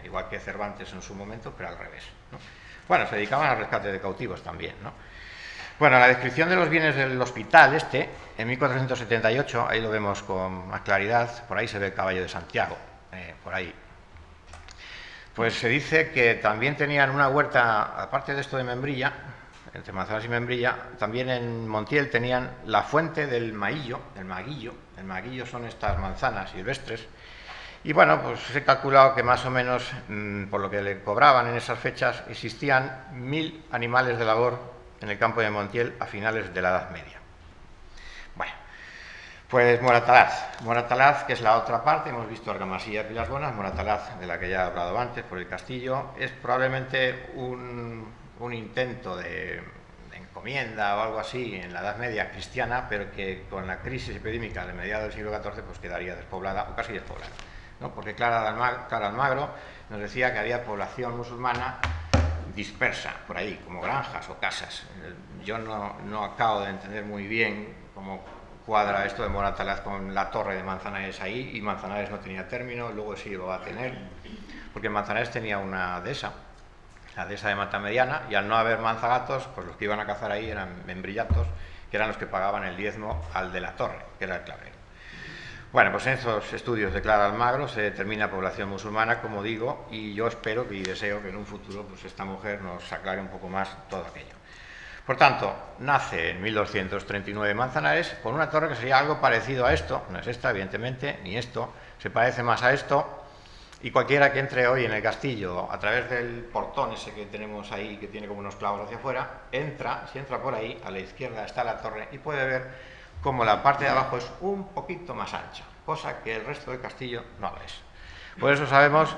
igual que Cervantes en su momento, pero al revés, ¿no? Bueno, se dedicaban al rescate de cautivos también, ¿no? Bueno, la descripción de los bienes del hospital en 1478, ahí lo vemos con más claridad, por ahí se ve el caballo de Santiago, por ahí. Pues se dice que también tenían una huerta, aparte de esto de Membrilla, entre Manzanares y Membrilla, también en Montiel tenían la fuente del maguillo. El maguillo son estas manzanas silvestres. Y bueno, pues he calculado que más o menos, por lo que le cobraban en esas fechas, existían 1000 animales de labor en el campo de Montiel a finales de la Edad Media. Bueno, pues Moratalaz, que es la otra parte, hemos visto Argamasilla de Pilas Bonas, Moratalaz, de la que ya he hablado antes, por el castillo, es probablemente un intento de encomienda o algo así en la Edad Media cristiana, pero que con la crisis epidémica de mediados del siglo XIV pues quedaría despoblada o casi despoblada, ¿no? Porque Clara Almagro nos decía que había población musulmana dispersa por ahí, como granjas o casas. Yo no acabo de entender muy bien cómo cuadra esto de Moratalaz con la torre de Manzanares ahí, y Manzanares no tenía término, luego sí lo va a tener, porque Manzanares tenía una dehesa, la dehesa de Matamediana, y al no haber manzagatos, pues los que iban a cazar ahí eran membrillatos, que eran los que pagaban el diezmo al de la torre, que era el clavero. Bueno, pues en esos estudios de Clara Almagro se determina población musulmana, como digo, y yo espero y deseo que en un futuro pues esta mujer nos aclare un poco más todo aquello. Por tanto, nace en 1239 Manzanares con una torre que sería algo parecido a esto, no es esta evidentemente, ni esto, se parece más a esto, y cualquiera que entre hoy en el castillo a través del portón ese que tenemos ahí, que tiene como unos clavos hacia afuera, si entra por ahí, a la izquierda está la torre y puede ver cómo la parte de abajo es un poquito más ancha, cosa que el resto del castillo no lo es. Por eso sabemos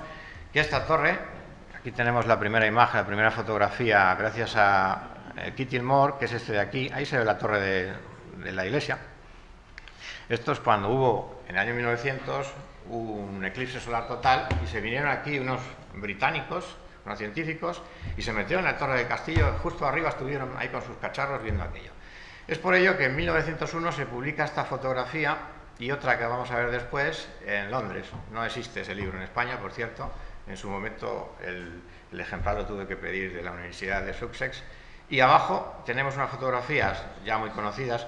que esta torre, aquí tenemos la primera imagen, la primera fotografía, gracias a Kitty Moore, que es este de aquí, ahí se ve la torre de la iglesia. Esto es cuando hubo, en el año 1900, un eclipse solar total y se vinieron aquí unos británicos, unos científicos, y se metieron en la torre del castillo, justo arriba estuvieron ahí con sus cacharros viendo aquello. Es por ello que en 1901 se publica esta fotografía y otra que vamos a ver después en Londres. No existe ese libro en España, por cierto. En su momento el ejemplar lo tuve que pedir de la Universidad de Sussex. Y abajo tenemos unas fotografías ya muy conocidas,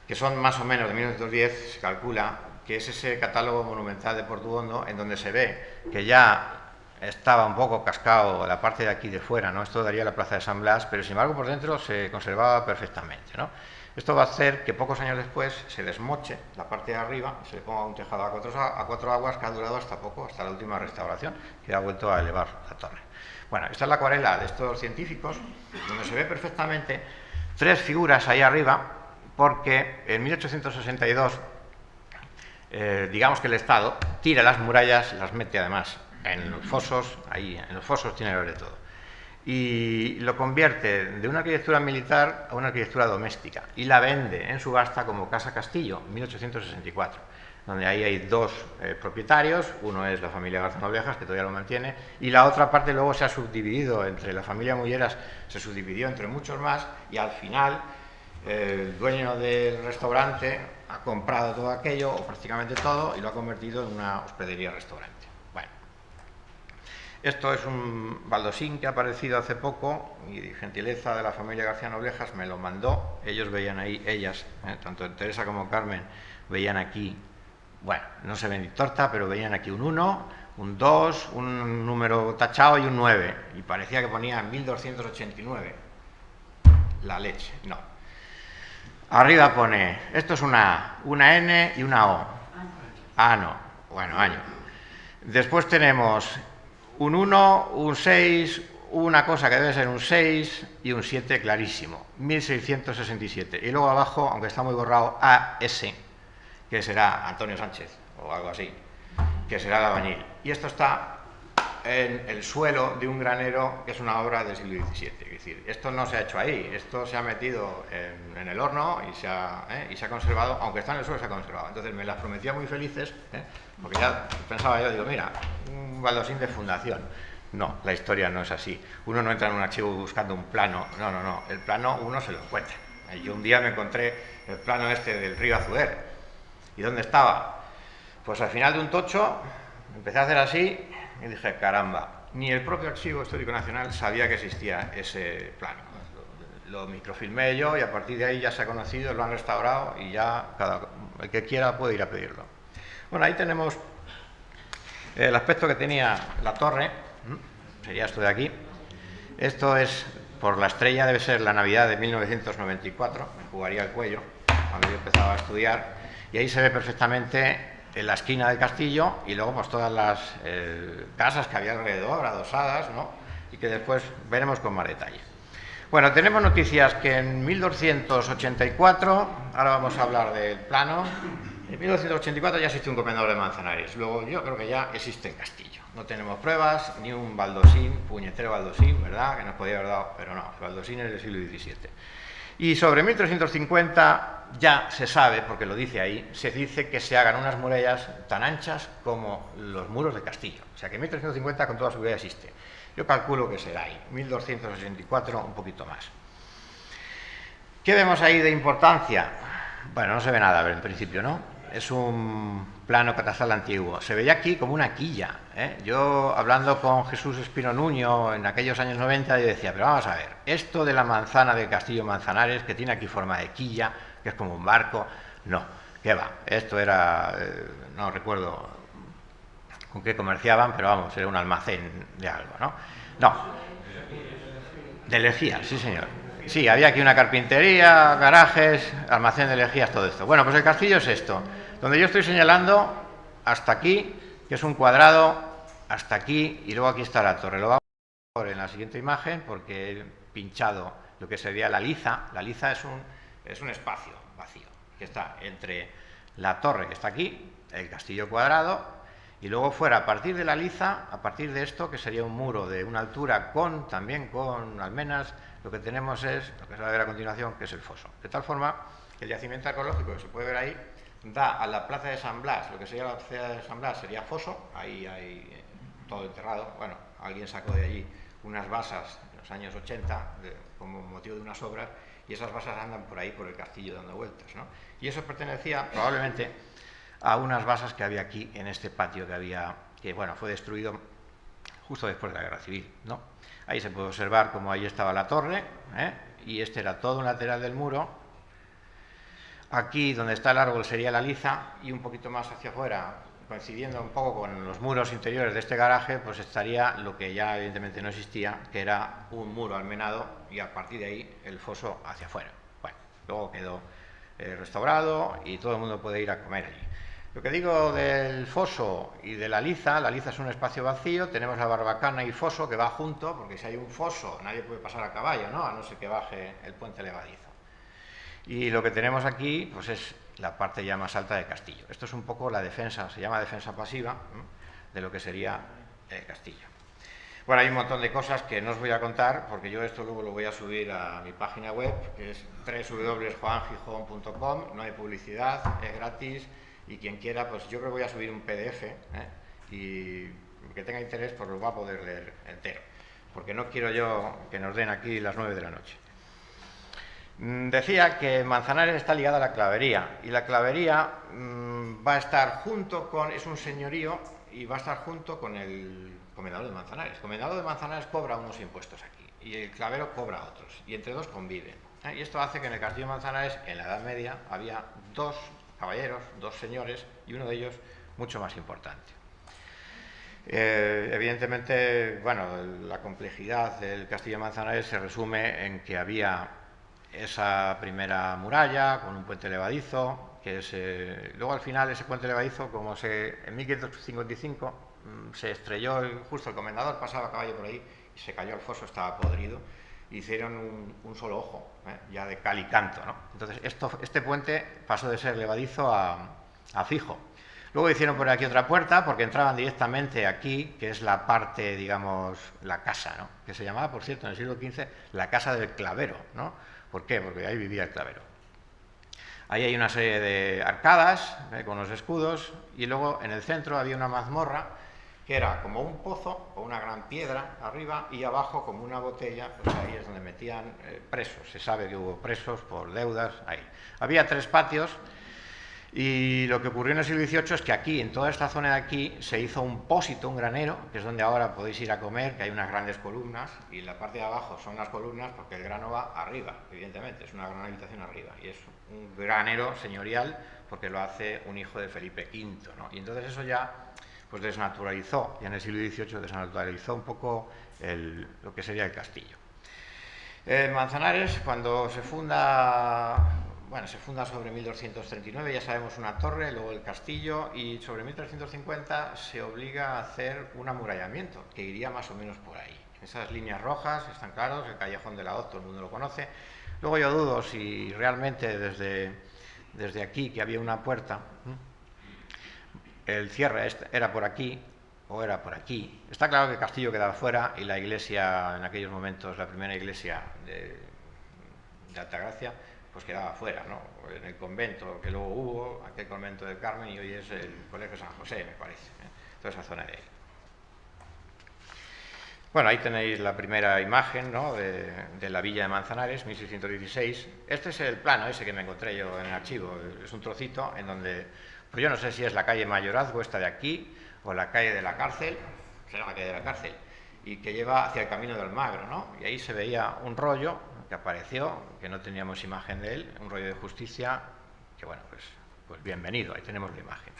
que son más o menos de 1910, se calcula, que es ese catálogo monumental de Portuondo, en donde se ve que ya estaba un poco cascado la parte de aquí de fuera, ¿no? Esto daría la plaza de San Blas, pero sin embargo por dentro se conservaba perfectamente, ¿no? Esto va a hacer que pocos años después se desmoche la parte de arriba, se le ponga un tejado a cuatro aguas que ha durado hasta la última restauración, que ha vuelto a elevar la torre. Bueno, esta es la acuarela de estos científicos, donde se ve perfectamente tres figuras ahí arriba, porque en 1862, digamos que el Estado tira las murallas, las mete además en los fosos, ahí en los fosos tiene que ver de todo, y lo convierte de una arquitectura militar a una arquitectura doméstica, y la vende en subasta como Casa Castillo, en 1864. Donde ahí hay dos propietarios, uno es la familia Garzón-Oblejas, que todavía lo mantiene, y la otra parte luego se ha subdividido entre la familia Mulleras, se subdividió entre muchos más, y al final el dueño del restaurante ha comprado todo aquello, o prácticamente todo, y lo ha convertido en una hospedería-restaurante. Bueno, esto es un baldosín que ha aparecido hace poco, y de gentileza de la familia García-Noblejas me lo mandó. Ellos veían ahí, ellas, tanto Teresa como Carmen, veían aquí. Bueno, no se ve ni torta, pero veían aquí un 1, un 2, un número tachado y un 9. Y parecía que ponía 1289. La leche, no. Arriba pone, esto es una N y una O. Ah, no. Bueno, año. Después tenemos un 1, un 6, una cosa que debe ser un 6 y un 7 clarísimo. 1667. Y luego abajo, aunque está muy borrado, AS, que será Antonio Sánchez o algo así, que será el albañil. Y esto está en el suelo de un granero que es una obra del siglo XVII. Es decir, esto no se ha hecho ahí, esto se ha metido en el horno y se ha conservado, aunque está en el suelo se ha conservado. Entonces me las prometía muy felices, porque ya pensaba yo, digo, mira, un baldosín de fundación. No, la historia no es así. Uno no entra en un archivo buscando un plano, no, el plano uno se lo encuentra. Yo un día me encontré el plano este del río Azuer. ¿Y dónde estaba? Pues al final de un tocho empecé a hacer así y dije, caramba, ni el propio Archivo Histórico Nacional sabía que existía ese plano. Lo microfilmé yo y a partir de ahí ya se ha conocido, lo han restaurado y ya el que quiera puede ir a pedirlo. Bueno, ahí tenemos el aspecto que tenía la torre, sería esto de aquí. Esto es, por la estrella, debe ser la Navidad de 1994, me jugaría el cuello cuando yo empezaba a estudiar. Y ahí se ve perfectamente en la esquina del castillo y luego pues todas las casas que había alrededor, adosadas, ¿no? Y que después veremos con más detalle. Bueno, tenemos noticias que en 1284, ahora vamos a hablar del plano, en 1284 ya existe un comendador de Manzanares, luego yo creo que ya existe en Castillo. No tenemos pruebas, ni un baldosín, puñetero baldosín, ¿verdad? Que nos podía haber dado, pero no, el baldosín es del siglo XVII. Y sobre 1350 ya se sabe, porque lo dice ahí, se dice que se hagan unas murallas tan anchas como los muros de Castillo. O sea que 1350 con toda seguridad existe. Yo calculo que será ahí, 1264, un poquito más. ¿Qué vemos ahí de importancia? Bueno, no se ve nada en principio, ¿no? Es un plano catastral antiguo. Se veía aquí como una quilla, ¿eh? Yo, hablando con Jesús Espino Nuño en aquellos años 90, yo decía, pero vamos a ver, esto de la manzana del Castillo Manzanares, que tiene aquí forma de quilla, que es como un barco, no, ¿qué va? Esto era, no recuerdo con qué comerciaban, pero vamos, era un almacén de algo, ¿no? No, de lejía, sí señor. Sí, había aquí una carpintería, garajes, almacén de lejías, todo esto. Bueno, pues el castillo es esto, donde yo estoy señalando hasta aquí, que es un cuadrado, hasta aquí, y luego aquí está la torre. Lo vamos a ver en la siguiente imagen, porque he pinchado lo que sería la liza. La liza es un espacio vacío, que está entre la torre que está aquí, el castillo cuadrado, y luego fuera, a partir de la liza, a partir de esto, que sería un muro de una altura también con almenas, lo que tenemos es, lo que se va a ver a continuación, que es el foso. De tal forma que el yacimiento arqueológico que se puede ver ahí da a la plaza de San Blas, lo que sería la plaza de San Blas sería foso, ahí hay todo enterrado. Bueno, alguien sacó de allí unas basas en los años 80 como motivo de unas obras, y esas basas andan por ahí, por el castillo, dando vueltas, ¿no? Y eso pertenecía probablemente a unas basas que había aquí en este patio que bueno, fue destruido justo después de la Guerra Civil, ¿no? Ahí se puede observar cómo ahí estaba la torre, ¿eh? Y este era todo un lateral del muro. Aquí donde está el árbol sería la liza, y un poquito más hacia afuera, coincidiendo un poco con los muros interiores de este garaje, pues estaría lo que ya evidentemente no existía, que era un muro almenado, y a partir de ahí el foso hacia afuera. Bueno, luego quedó restaurado y todo el mundo puede ir a comer allí. Lo que digo del foso y de la liza es un espacio vacío, tenemos la barbacana y foso que va junto, porque si hay un foso nadie puede pasar a caballo, ¿no? A no ser que baje el puente levadizo. Y lo que tenemos aquí pues es la parte ya más alta del castillo. Esto es un poco la defensa, se llama defensa pasiva, ¿no?, de lo que sería el castillo. Bueno, hay un montón de cosas que no os voy a contar, porque yo esto luego lo voy a subir a mi página web, que es www.juangijón.com, no hay publicidad, es gratis, y quien quiera, pues yo creo que voy a subir un PDF, y que tenga interés pues lo va a poder leer entero, porque no quiero yo que nos den aquí las 9 de la noche. Decía que Manzanares está ligada a la clavería, y la clavería va a estar junto con, es un señorío, y va a estar junto con el comendador de Manzanares. El comendador de Manzanares cobra unos impuestos aquí, y el clavero cobra otros, y entre dos conviven. Y esto hace que en el castillo de Manzanares, en la Edad Media, había dos caballeros, dos señores, y uno de ellos mucho más importante. Evidentemente, bueno, la complejidad del castillo de Manzanares se resume en que había esa primera muralla con un puente levadizo, que luego al final ese puente levadizo, como en 1555 se estrelló, justo el comendador pasaba a caballo por ahí y se cayó al foso, estaba podrido, hicieron un solo ojo, ya de cal y canto, ¿no? Entonces este puente pasó de ser levadizo a fijo. Luego hicieron por aquí otra puerta, porque entraban directamente aquí, que es la parte, digamos, la casa, ¿no?, que se llamaba, por cierto, en el siglo XV, la casa del clavero, ¿no? ¿Por qué? Porque ahí vivía el clavero. Ahí hay una serie de arcadas con los escudos, y luego en el centro había una mazmorra que era como un pozo con una gran piedra arriba, y abajo como una botella, pues ahí es donde metían presos. Se sabe que hubo presos por deudas ahí. Había 3 patios, y lo que ocurrió en el siglo XVIII es que aquí, en toda esta zona de aquí, se hizo un pósito, un granero, que es donde ahora podéis ir a comer, que hay unas grandes columnas, y la parte de abajo son las columnas porque el grano va arriba, evidentemente, es una gran habitación arriba, y es un granero señorial porque lo hace un hijo de Felipe V, ¿no? Y entonces eso ya pues desnaturalizó, ya en el siglo XVIII desnaturalizó un poco lo que sería el castillo. Manzanares, cuando se funda... Bueno, se funda sobre 1239, ya sabemos, una torre, luego el castillo, y sobre 1350 se obliga a hacer un amurallamiento, que iría más o menos por ahí. Esas líneas rojas están claros, el callejón de la Hoz, todo el mundo lo conoce. Luego yo dudo si realmente desde aquí, que había una puerta, el cierre era por aquí o era por aquí. Está claro que el castillo quedaba fuera, y la iglesia, en aquellos momentos, la primera iglesia de Altagracia, pues quedaba fuera, ¿no? En el convento que luego hubo, aquel convento del Carmen, y hoy es el Colegio San José, me parece, toda esa zona de ahí. Bueno, ahí tenéis la primera imagen, ¿no?, de la villa de Manzanares, 1616. Este es el plano ese que me encontré yo en el archivo. Es un trocito en donde, pues yo no sé si es la calle Mayorazgo, esta de aquí, o la calle de la Cárcel, será la calle de la Cárcel, y que lleva hacia el camino de Almagro, ¿no? Y ahí se veía un rollo que apareció, que no teníamos imagen de él, un rollo de justicia, que bueno, pues bienvenido, ahí tenemos la imagen.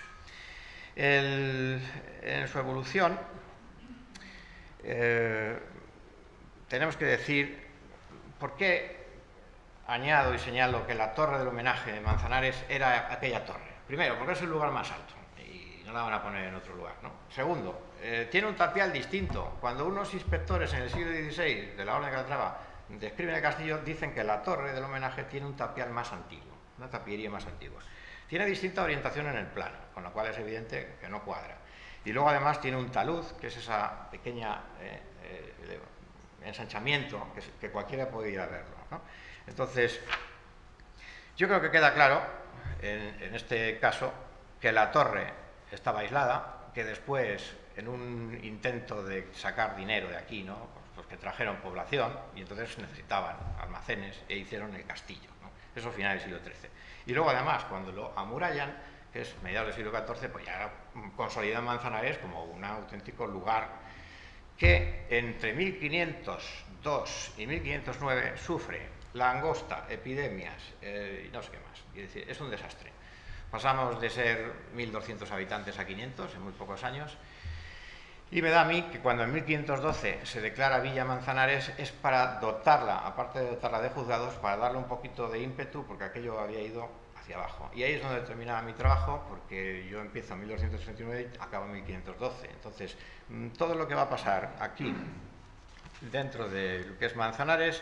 En su evolución, tenemos que decir por qué añado y señalo que la torre del homenaje de Manzanares era aquella torre. Primero, porque es el lugar más alto y no la van a poner en otro lugar, ¿no? Segundo, tiene un tapial distinto. Cuando unos inspectores en el siglo XVI de la Orden de Calatrava describen el castillo, dicen que la torre del homenaje tiene un tapial más antiguo, una tapillería más antigua. Tiene distinta orientación en el plano, con lo cual es evidente que no cuadra. Y luego además tiene un talud, que es esa pequeña ensanchamiento que cualquiera puede ir a verlo, ¿no? Entonces, yo creo que queda claro, en este caso, que la torre estaba aislada, que después, en un intento de sacar dinero de aquí, ¿no?, pues que trajeron población y entonces necesitaban almacenes e hicieron el castillo, ¿no? Eso a finales del siglo XIII. Y luego además, cuando lo amurallan, que es mediados del siglo XIV, pues ya consolidan Manzanares como un auténtico lugar que entre 1502 y 1509 sufre langosta, epidemias y no sé qué más. Es decir, es un desastre. Pasamos de ser 1.200 habitantes a 500 en muy pocos años. Y me da a mí que cuando en 1512 se declara Villa Manzanares es para dotarla, aparte de dotarla de juzgados, para darle un poquito de ímpetu, porque aquello había ido hacia abajo. Y ahí es donde terminaba mi trabajo, porque yo empiezo en 1269 y acabo en 1512. Entonces, todo lo que va a pasar aquí, dentro de lo que es Manzanares,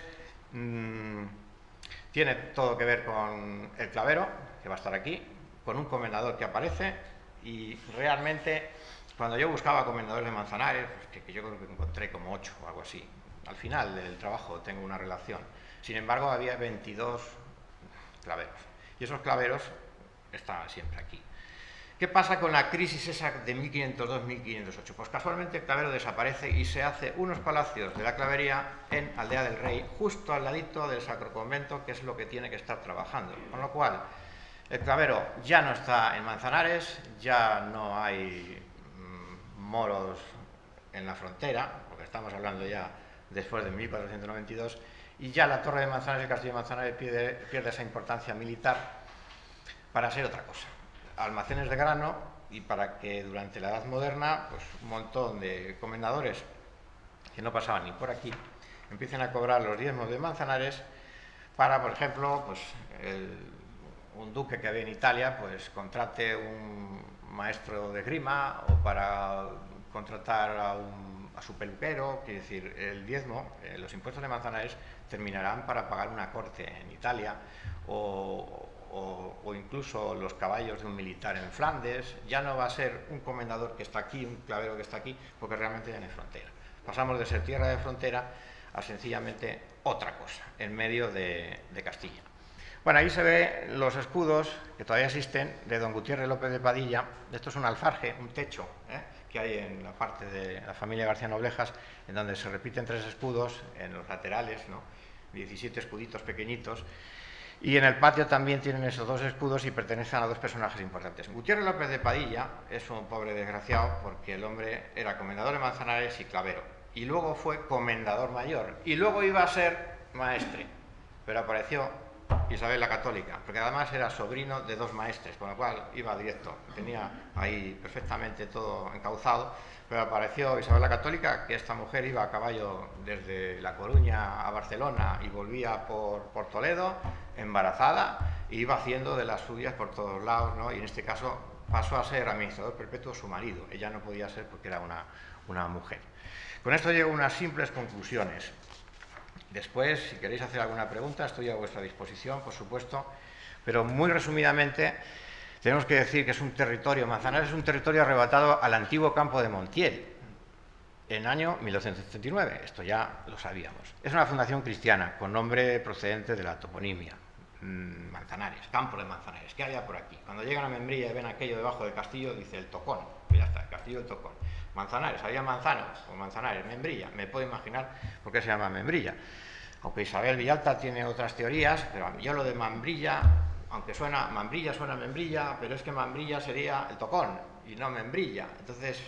tiene todo que ver con el clavero, que va a estar aquí, con un comendador que aparece, y realmente, cuando yo buscaba comendadores de Manzanares, pues que yo creo que encontré como 8 o algo así. Al final del trabajo tengo una relación. Sin embargo, había 22 claveros. Y esos claveros estaban siempre aquí. ¿Qué pasa con la crisis esa de 1502-1508? Pues casualmente el clavero desaparece y se hace unos palacios de la clavería en Aldea del Rey, justo al ladito del Sacro Convento, que es lo que tiene que estar trabajando. Con lo cual, el clavero ya no está en Manzanares, ya no hay moros en la frontera, porque estamos hablando ya después de 1492, y ya la torre de Manzanares, el castillo de Manzanares, pierde esa importancia militar para ser otra cosa. Almacenes de grano, y para que durante la Edad Moderna, pues un montón de comendadores que no pasaban ni por aquí empiecen a cobrar los diezmos de Manzanares para, por ejemplo, pues un duque que había en Italia, pues contrate un maestro de esgrima, o para contratar a su peluquero. Quiere decir, el diezmo, los impuestos de Manzanares terminarán para pagar una corte en Italia, o incluso los caballos de un militar en Flandes. Ya no va a ser un comendador que está aquí, un clavero que está aquí, porque realmente ya no hay frontera. Pasamos de ser tierra de frontera a sencillamente otra cosa, en medio de Castilla. Bueno, ahí se ven los escudos que todavía existen de don Gutiérrez López de Padilla. Esto es un alfarje, un techo, que hay en la parte de la familia García Noblejas, en donde se repiten 3 escudos en los laterales, ¿no? 17 escuditos pequeñitos. Y en el patio también tienen esos 2 escudos y pertenecen a 2 personajes importantes. Gutiérrez López de Padilla es un pobre desgraciado, porque el hombre era comendador de Manzanares y clavero. Y luego fue comendador mayor. Y luego iba a ser maestre. Pero apareció Isabel la Católica, porque además era sobrino de 2 maestres, con lo cual iba directo, tenía ahí perfectamente todo encauzado, pero apareció Isabel la Católica, que esta mujer iba a caballo desde La Coruña a Barcelona y volvía por Toledo, embarazada, e iba haciendo de las suyas por todos lados, ¿no? Y en este caso pasó a ser administrador perpetuo su marido. Ella no podía ser porque era una mujer. Con esto llego a unas simples conclusiones. Después, si queréis hacer alguna pregunta, estoy a vuestra disposición, por supuesto, pero muy resumidamente tenemos que decir que es un territorio, Manzanares es un territorio arrebatado al antiguo campo de Montiel. en año 1939, esto ya lo sabíamos. Es una fundación cristiana con nombre procedente de la toponimia. Manzanares, campo de Manzanares, ¿qué había por aquí? Cuando llegan a Membrilla y ven aquello debajo del castillo, dice el Tocón, pues ya está, el castillo del Tocón. Manzanares, había manzanos o Manzanares, Membrilla, me puedo imaginar por qué se llama Membrilla. Aunque Isabel Villalta tiene otras teorías, pero yo lo de Membrilla, aunque suena Membrilla, suena Membrilla, pero es que Membrilla sería el Tocón y no Membrilla. Entonces,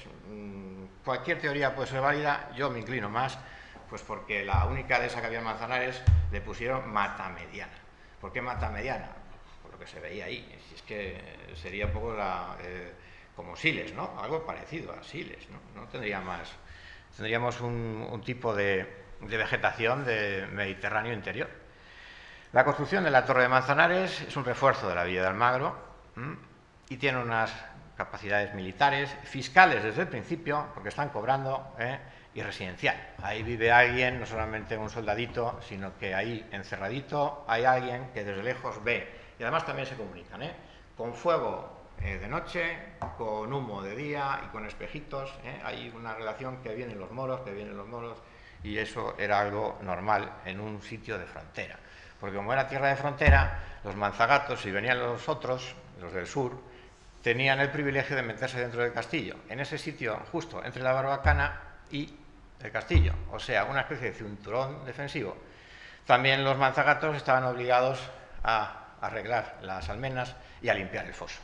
cualquier teoría puede ser válida, yo me inclino más, pues porque la única de esa que había en Manzanares le pusieron Matamediana. ¿Por qué Matamediana? Por lo que se veía ahí. Si es que sería un poco como Siles, ¿no? Algo parecido a Siles, ¿no? No tendría más. Tendríamos un tipo de vegetación de Mediterráneo interior. La construcción de la Torre de Manzanares es un refuerzo de la Villa de Almagro y tiene unas capacidades militares, fiscales desde el principio, porque están cobrando, y residencial. Ahí vive alguien, no solamente un soldadito, sino que ahí encerradito hay alguien que desde lejos ve. Y además también se comunican, con fuego de noche, con humo de día y con espejitos. Hay una relación que vienen los moros, y eso era algo normal en un sitio de frontera. Porque como era tierra de frontera, los manzagatos, si venían los otros, los del sur, tenían el privilegio de meterse dentro del castillo, en ese sitio justo entre la Barbacana y el castillo, o sea, una especie de cinturón defensivo. También los manzagatos estaban obligados a arreglar las almenas y a limpiar el foso,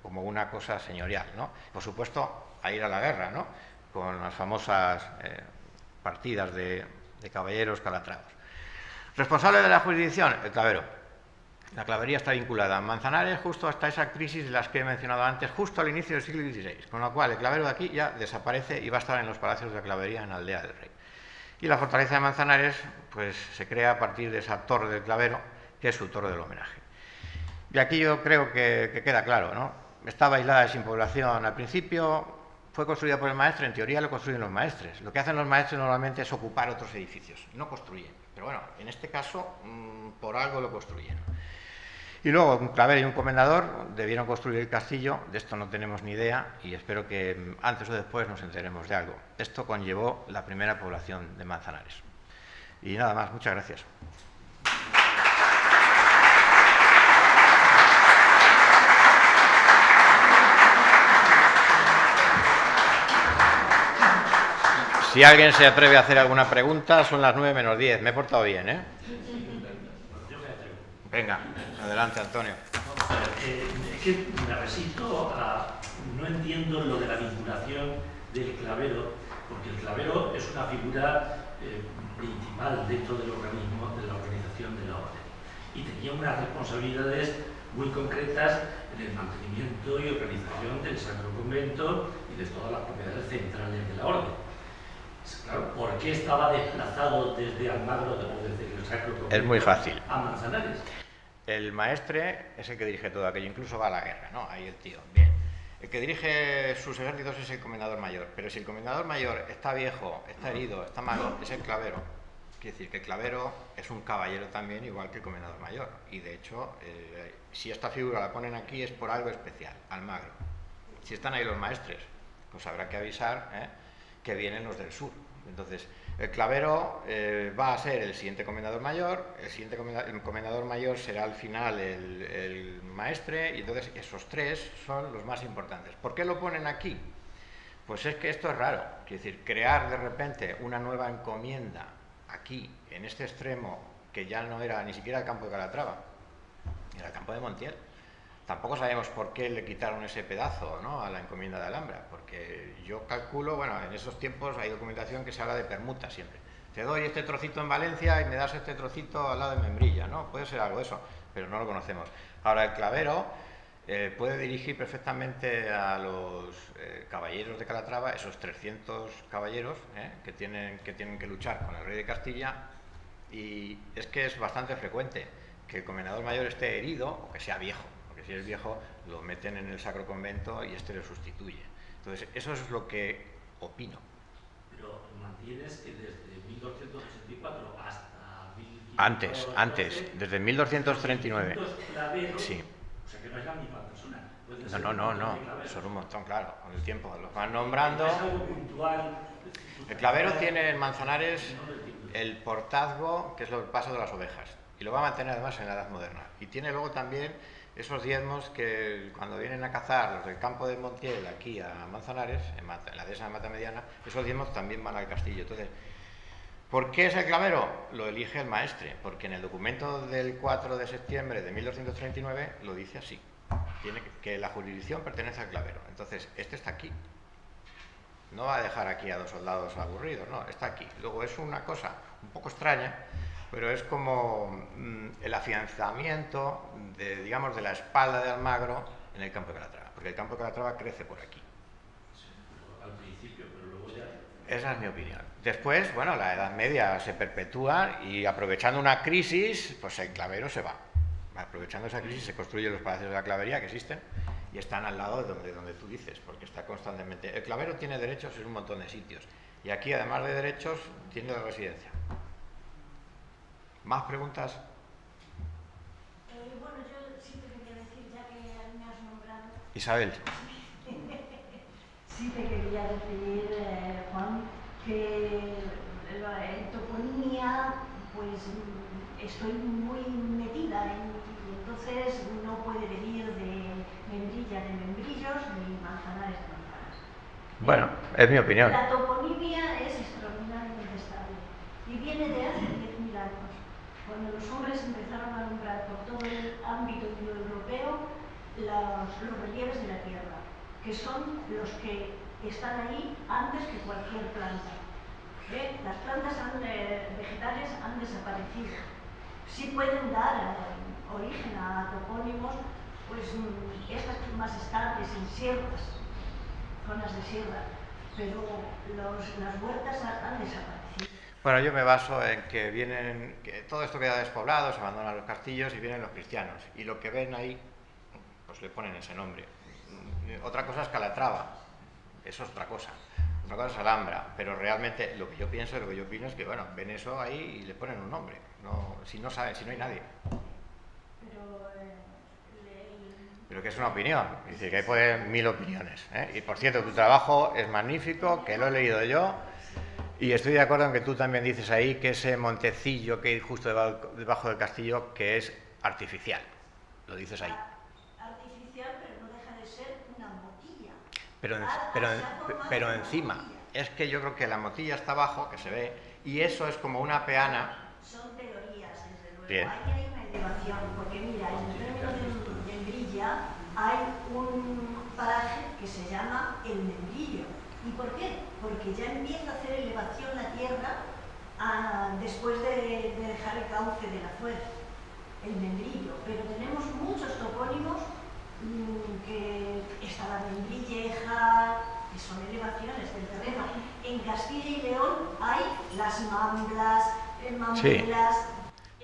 como una cosa señorial, ¿no? Por supuesto, a ir a la guerra, ¿no? Con las famosas partidas de caballeros calatravos. Responsable de la jurisdicción, el clavero. La clavería está vinculada a Manzanares justo hasta esa crisis de las que he mencionado antes, justo al inicio del siglo XVI, con lo cual el clavero de aquí ya desaparece y va a estar en los palacios de clavería en Aldea del Rey. Y la fortaleza de Manzanares pues, se crea a partir de esa torre del clavero, que es su torre del homenaje. Y aquí yo creo que queda claro, ¿no? Estaba aislada y sin población al principio, fue construida por el maestre, en teoría lo construyen los maestres. Lo que hacen los maestres normalmente es ocupar otros edificios, no construyen. Pero bueno, en este caso, por algo lo construyen. Y luego un clavero y un comendador debieron construir el castillo, de esto no tenemos ni idea y espero que antes o después nos enteremos de algo. Esto conllevó la primera población de Manzanares. Y nada más, muchas gracias. Si alguien se atreve a hacer alguna pregunta, son las 9 menos 10. Me he portado bien, ¿eh? Venga, adelante, Antonio.
Es que me resisto a... No entiendo lo de la vinculación del clavero, porque el clavero es una figura principal dentro del organismo, de la organización de la orden. Y tenía unas responsabilidades muy concretas en el mantenimiento y organización del Sacro Convento y de todas las propiedades centrales de la orden. Claro, ¿por qué estaba desplazado desde Almagro o desde el Sacro Convento
es muy fácil.
A Manzanares?
El maestre es el que dirige todo aquello, incluso va a la guerra, ¿no? Ahí el tío, bien. El que dirige sus ejércitos es el comendador mayor, pero si el comendador mayor está viejo, está herido, está malo, es el clavero. Quiere decir que el clavero es un caballero también, igual que el comendador mayor. Y de hecho, si esta figura la ponen aquí es por algo especial, Almagro. Si están ahí los maestres, pues habrá que avisar que vienen los del sur. Entonces, el clavero va a ser el siguiente comendador mayor, el comendador mayor será al final el maestre, y entonces esos tres son los más importantes. ¿Por qué lo ponen aquí? Pues es que esto es raro, quiere decir, crear de repente una nueva encomienda aquí, en este extremo, que ya no era ni siquiera el campo de Calatrava, era el campo de Montiel. Tampoco sabemos por qué le quitaron ese pedazo, ¿no?, a la encomienda de Alhambra, porque yo calculo, bueno, en esos tiempos hay documentación que se habla de permuta siempre. Te doy este trocito en Valencia y me das este trocito al lado de Membrilla, ¿no? Puede ser algo de eso, pero no lo conocemos. Ahora, el clavero puede dirigir perfectamente a los caballeros de Calatrava, esos 300 caballeros que tienen que luchar con el rey de Castilla, y es que es bastante frecuente que el comendador mayor esté herido o que sea viejo. Si es viejo, lo meten en el Sacro Convento y este lo sustituye. Entonces, eso es lo que opino.
Pero mantienes que desde 1284 hasta 1500...
Antes, desde 1239.
Claveros,
sí.
O sea, que no es la misma persona.
No, son un montón, claro, con el tiempo, los van nombrando.
Es algo puntual.
El clavero tiene en Manzanares el portazgo, que es el paso de las ovejas, y lo va a mantener además en la Edad Moderna. Y tiene luego también esos diezmos que cuando vienen a cazar los del campo de Montiel aquí a Manzanares, en la dehesa de Mata Mediana, esos diezmos también van al castillo. Entonces, ¿por qué es el clavero? Lo elige el maestre, porque en el documento del 4 de septiembre de 1239 lo dice así, tiene que la jurisdicción pertenece al clavero. Entonces, este está aquí. No va a dejar aquí a 2 soldados aburridos, no, está aquí. Luego es una cosa un poco extraña, pero es como el afianzamiento de, digamos, de la espalda de Almagro en el campo de Calatrava, porque el campo de Calatrava crece por aquí.
Sí, al principio, pero luego ya...
Esa es mi opinión. Después, bueno, la Edad Media se perpetúa y aprovechando una crisis, pues el clavero se va. Aprovechando esa crisis se construyen los palacios de la clavería que existen y están al lado de donde tú dices, porque está constantemente... El clavero tiene derechos en un montón de sitios y aquí, además de derechos, tiene la residencia. ¿Más preguntas?
Bueno, yo sí te quería decir, ya que me has nombrado...
Isabel.
Sí te quería decir, Juan, que en toponimia, pues estoy muy metida y entonces no puede venir de Membrilla de Membrillos ni Manzanares de Manzanares.
Bueno, es mi opinión.
La toponimia es extraordinariamente estable y viene de hace 10.000 años, cuando los hombres empezaron a nombrar por todo el ámbito indoeuropeo los relieves de la tierra, que son los que están ahí antes que cualquier planta. Las plantas vegetales han desaparecido. Sí pueden dar origen a topónimos, pues estas más estables en sierras, zonas de sierra, pero las huertas han desaparecido.
Bueno, yo me baso en que todo esto queda despoblado, se abandonan los castillos y vienen los cristianos. Y lo que ven ahí, pues le ponen ese nombre. Otra cosa es Calatrava, eso es otra cosa. Otra cosa es Alhambra, pero realmente lo que yo pienso, lo que yo opino es que, bueno, ven eso ahí y le ponen un nombre. No, si no saben, si no hay nadie. Pero que es una opinión, es decir, que hay puede haber 1000 opiniones. Y por cierto, tu trabajo es magnífico, que lo he leído yo. Y estoy de acuerdo en que tú también dices ahí que ese montecillo que hay justo debajo del castillo que es artificial. Lo dices ahí.
Artificial, pero no deja de ser una motilla.
Pero encima, es que yo creo que la motilla está abajo, que se ve, y eso es como una peana.
Son teorías, desde luego.
Bien.
Ahí hay una elevación, porque mira, en el término de Membrilla hay un paraje que se llama el Membrillo. ¿Y por qué? Porque ya empieza a hacer elevación la tierra después de dejar el cauce de la Fuer, el Membrillo. Pero tenemos muchos topónimos que está la Membrilleja, que son elevaciones del terreno. En Castilla y León hay las Mamblas, Mambelas.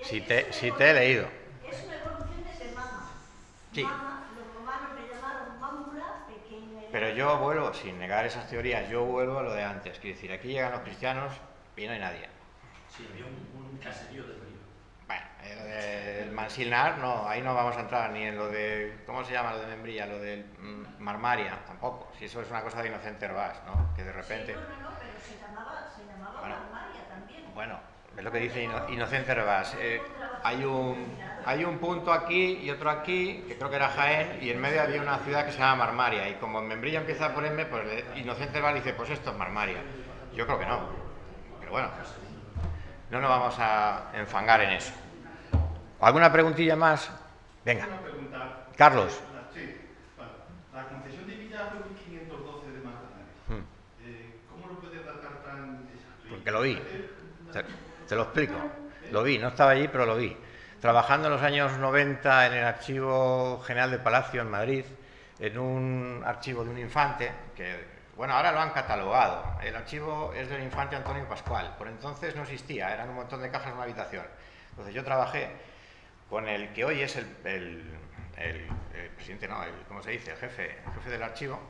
Sí te he leído.
Es una evolución de ese mama.
Sí.
Mama, los romanos le llamaron mámbula, pequeña.
Pero yo vuelvo, sin negar esas teorías, yo vuelvo a lo de antes. Quiero decir, aquí llegan los cristianos y no hay nadie.
Sí, había un caserío del río.
Bueno, el Mansilnar, no, ahí no vamos a entrar ni en lo de, ¿cómo se llama lo de Membrilla? Lo de Marmaria, tampoco. Si eso es una cosa de Inocente Herbás, ¿no? Que de repente...
Sí, no, pero se llamaba
Bueno,
Marmaria también.
Bueno, es lo que dice Inocente Herbás. Hay un punto aquí y otro aquí, que creo que era Jaén, y en medio había una ciudad que se llama Marmaria. Y como Membrilla empieza por M, pues Inocente Herbás dice, pues esto es Marmaria. Yo creo que no. Pero bueno, no nos vamos a enfangar en eso. ¿Alguna preguntilla más? Venga.
Una pregunta.
Carlos.
Sí, vale. La concesión de Villa fue en 1512 de Manzanares. ¿Cómo lo puedes datar tan exacto?
Porque lo vi. Te lo explico. Lo vi, no estaba allí, pero lo vi. Trabajando en los años 90 en el Archivo General del Palacio en Madrid, en un archivo de un infante, que, bueno, ahora lo han catalogado. El archivo es del infante Antonio Pascual. Por entonces no existía, eran un montón de cajas en una habitación. Entonces yo trabajé con el que hoy es el presidente, no, ¿cómo se dice? El jefe del archivo.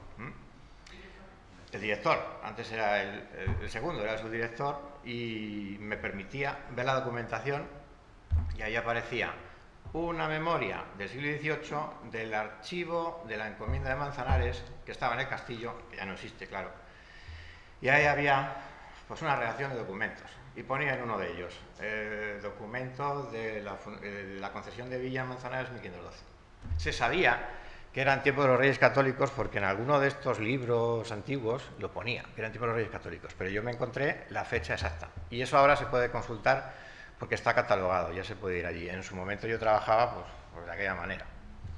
El director, antes era el segundo, era el subdirector, y me permitía ver la documentación y ahí aparecía una memoria del siglo XVIII del archivo de la encomienda de Manzanares, que estaba en el castillo, que ya no existe, claro. Y ahí había pues una redacción de documentos. Y ponía en uno de ellos, documento de la concesión de Villa Manzanares 1512. Se sabía que eran tiempos de los Reyes Católicos porque en alguno de estos libros antiguos lo ponía, que eran tiempos de los Reyes Católicos, pero yo me encontré la fecha exacta. Y eso ahora se puede consultar porque está catalogado, ya se puede ir allí. En su momento yo trabajaba pues de aquella manera.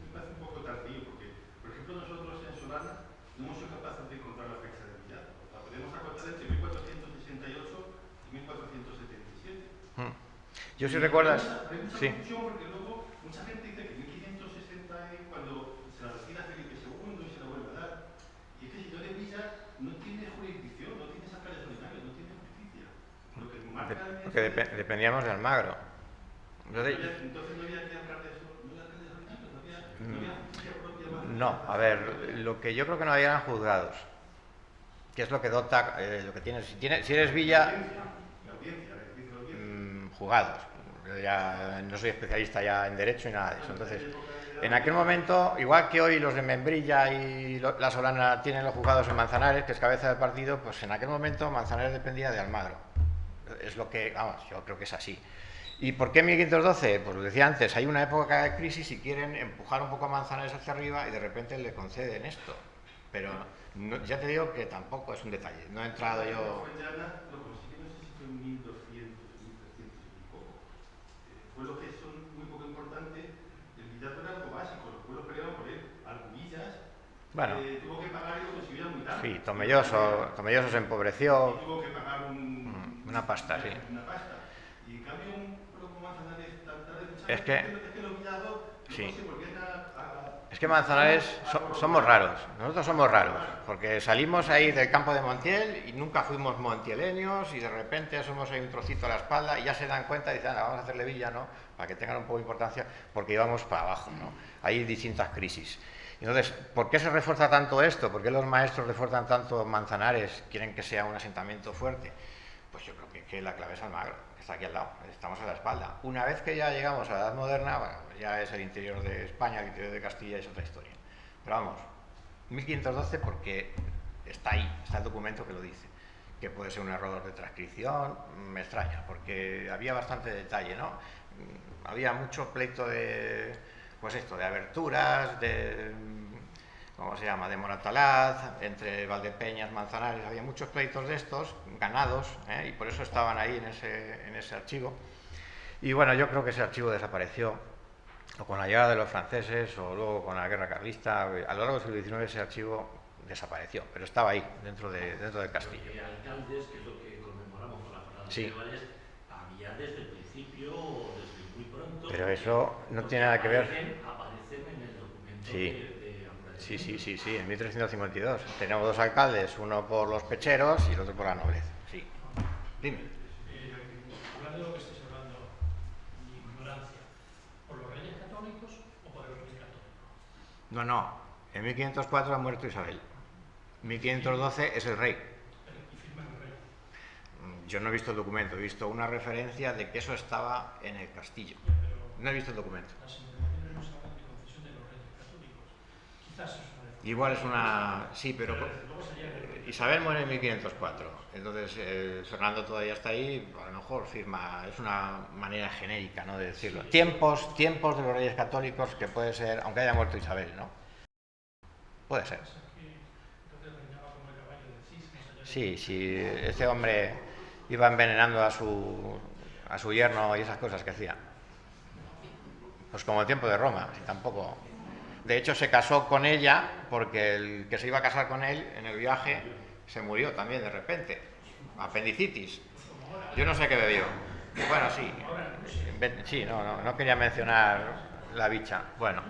Me parece un poco tardío porque, por ejemplo, nosotros en Solana no hemos sido capaces de encontrar la fecha del Villar. La podemos acotar entre 1468 y 1477.
Yo si recuerdas...
Hay mucha
Sí.
confusión porque luego mucha gente dice que 1560 es cuando se la retira Felipe II y se la vuelve a dar. Y es que el señor de Villa no tiene jurisdicción, no tiene sacales ordinarios, no tiene justicia. Lo que marca
Porque dependíamos de Almagro.
entonces no había que hablar de eso, no había alcaldes ordinarios, no había justicia propia.
No, a ver, lo que yo creo que no había eran juzgados, que es lo que dota, lo que tienes. Si eres Villa, juzgados. Yo ya no soy especialista ya en derecho y nada de eso. Entonces, en aquel momento, igual que hoy los de Membrilla y la Solana tienen los juzgados en Manzanares, que es cabeza de partido, pues en aquel momento Manzanares dependía de Almagro. Es lo que, vamos, yo creo que es así. ¿Y por qué 1512? Pues lo decía antes, hay una época de crisis y quieren empujar un poco a Manzanares hacia arriba y de repente le conceden esto. Pero no, ya te digo que tampoco es un detalle. No he entrado yo...
Lo consigue, no sé si fue en 1200, 1300 y poco. Pueblos que son muy poco importantes, el Villar era algo básico, los pueblos peleaban por él. Argubillas
Bueno,
tuvo que pagar y lo consiguió muy tarde.
sí, Tomelloso se empobreció.
Y tuvo que pagar
una pasta, sí.
Una pasta. Y en cambio un pueblo como Manzanares tan tarde,
Es que
los villados
sí.
se volvían a...
Es que Manzanares somos raros, nosotros somos raros, porque salimos ahí del campo de Montiel y nunca fuimos montieleños y de repente somos ahí un trocito a la espalda y ya se dan cuenta y dicen, vamos a hacerle Villa, ¿no? Para que tengan un poco de importancia, porque íbamos para abajo, ¿no? Hay distintas crisis. Entonces, ¿por qué se refuerza tanto esto? ¿Por qué los maestros refuerzan tanto Manzanares? ¿Quieren que sea un asentamiento fuerte? Pues yo creo que la clave es Almagro, que está aquí al lado, estamos a la espalda. Una vez que ya llegamos a la Edad Moderna, bueno, ya es el interior de España, el interior de Castilla, es otra historia. Pero vamos, 1512 porque está ahí, está el documento que lo dice. Que puede ser un error de transcripción, me extraña, porque había bastante detalle, ¿no? Había mucho pleito de, pues esto, de aberturas, de... ¿cómo se llama?, de Moratalaz, entre Valdepeñas, Manzanares, había muchos pleitos de estos, ganados, y por eso estaban ahí en ese archivo. Y bueno, yo creo que ese archivo desapareció, o con la llegada de los franceses, o luego con la guerra carlista. A lo largo del siglo XIX ese archivo desapareció, pero estaba ahí, dentro del castillo.
Porque alcaldes, que es lo que conmemoramos con la jornada
Sí.
medievales, había desde el principio, o desde muy pronto...
Pero eso no tiene nada que ver...
Aparecen en el documento
Sí.
Sí,
En 1352. Tenemos dos alcaldes, uno por los pecheros y el otro por la nobleza. Sí. Dime.
Hablando de lo que estáis hablando, mi ignorancia, ¿por los reyes católicos o por el rey católico?
No. En 1504 ha muerto Isabel. 1512 es el rey.
Y firma el rey.
Yo no he visto el documento, he visto una referencia de que eso estaba en el castillo. No he visto el documento.
Las informaciones nos hablan de concesión de los reyes católicos. Quizás es una de...
Igual es una... Sí, pero...
Luego sería el rey.
Isabel muere en 1504, entonces Fernando todavía está ahí, a lo mejor firma, es una manera genérica, ¿no?, de decirlo. Tiempos de los reyes católicos, que puede ser, aunque haya muerto Isabel, ¿no? Puede ser.
Entonces reinaba como el caballo de cisne.
Sí, este hombre iba envenenando a su yerno y esas cosas que hacía. Pues como el tiempo de Roma, y tampoco... De hecho, se casó con ella porque el que se iba a casar con él en el viaje se murió también de repente. Apendicitis. Yo no sé qué bebió. Bueno, sí. Sí, no quería mencionar la bicha. Bueno.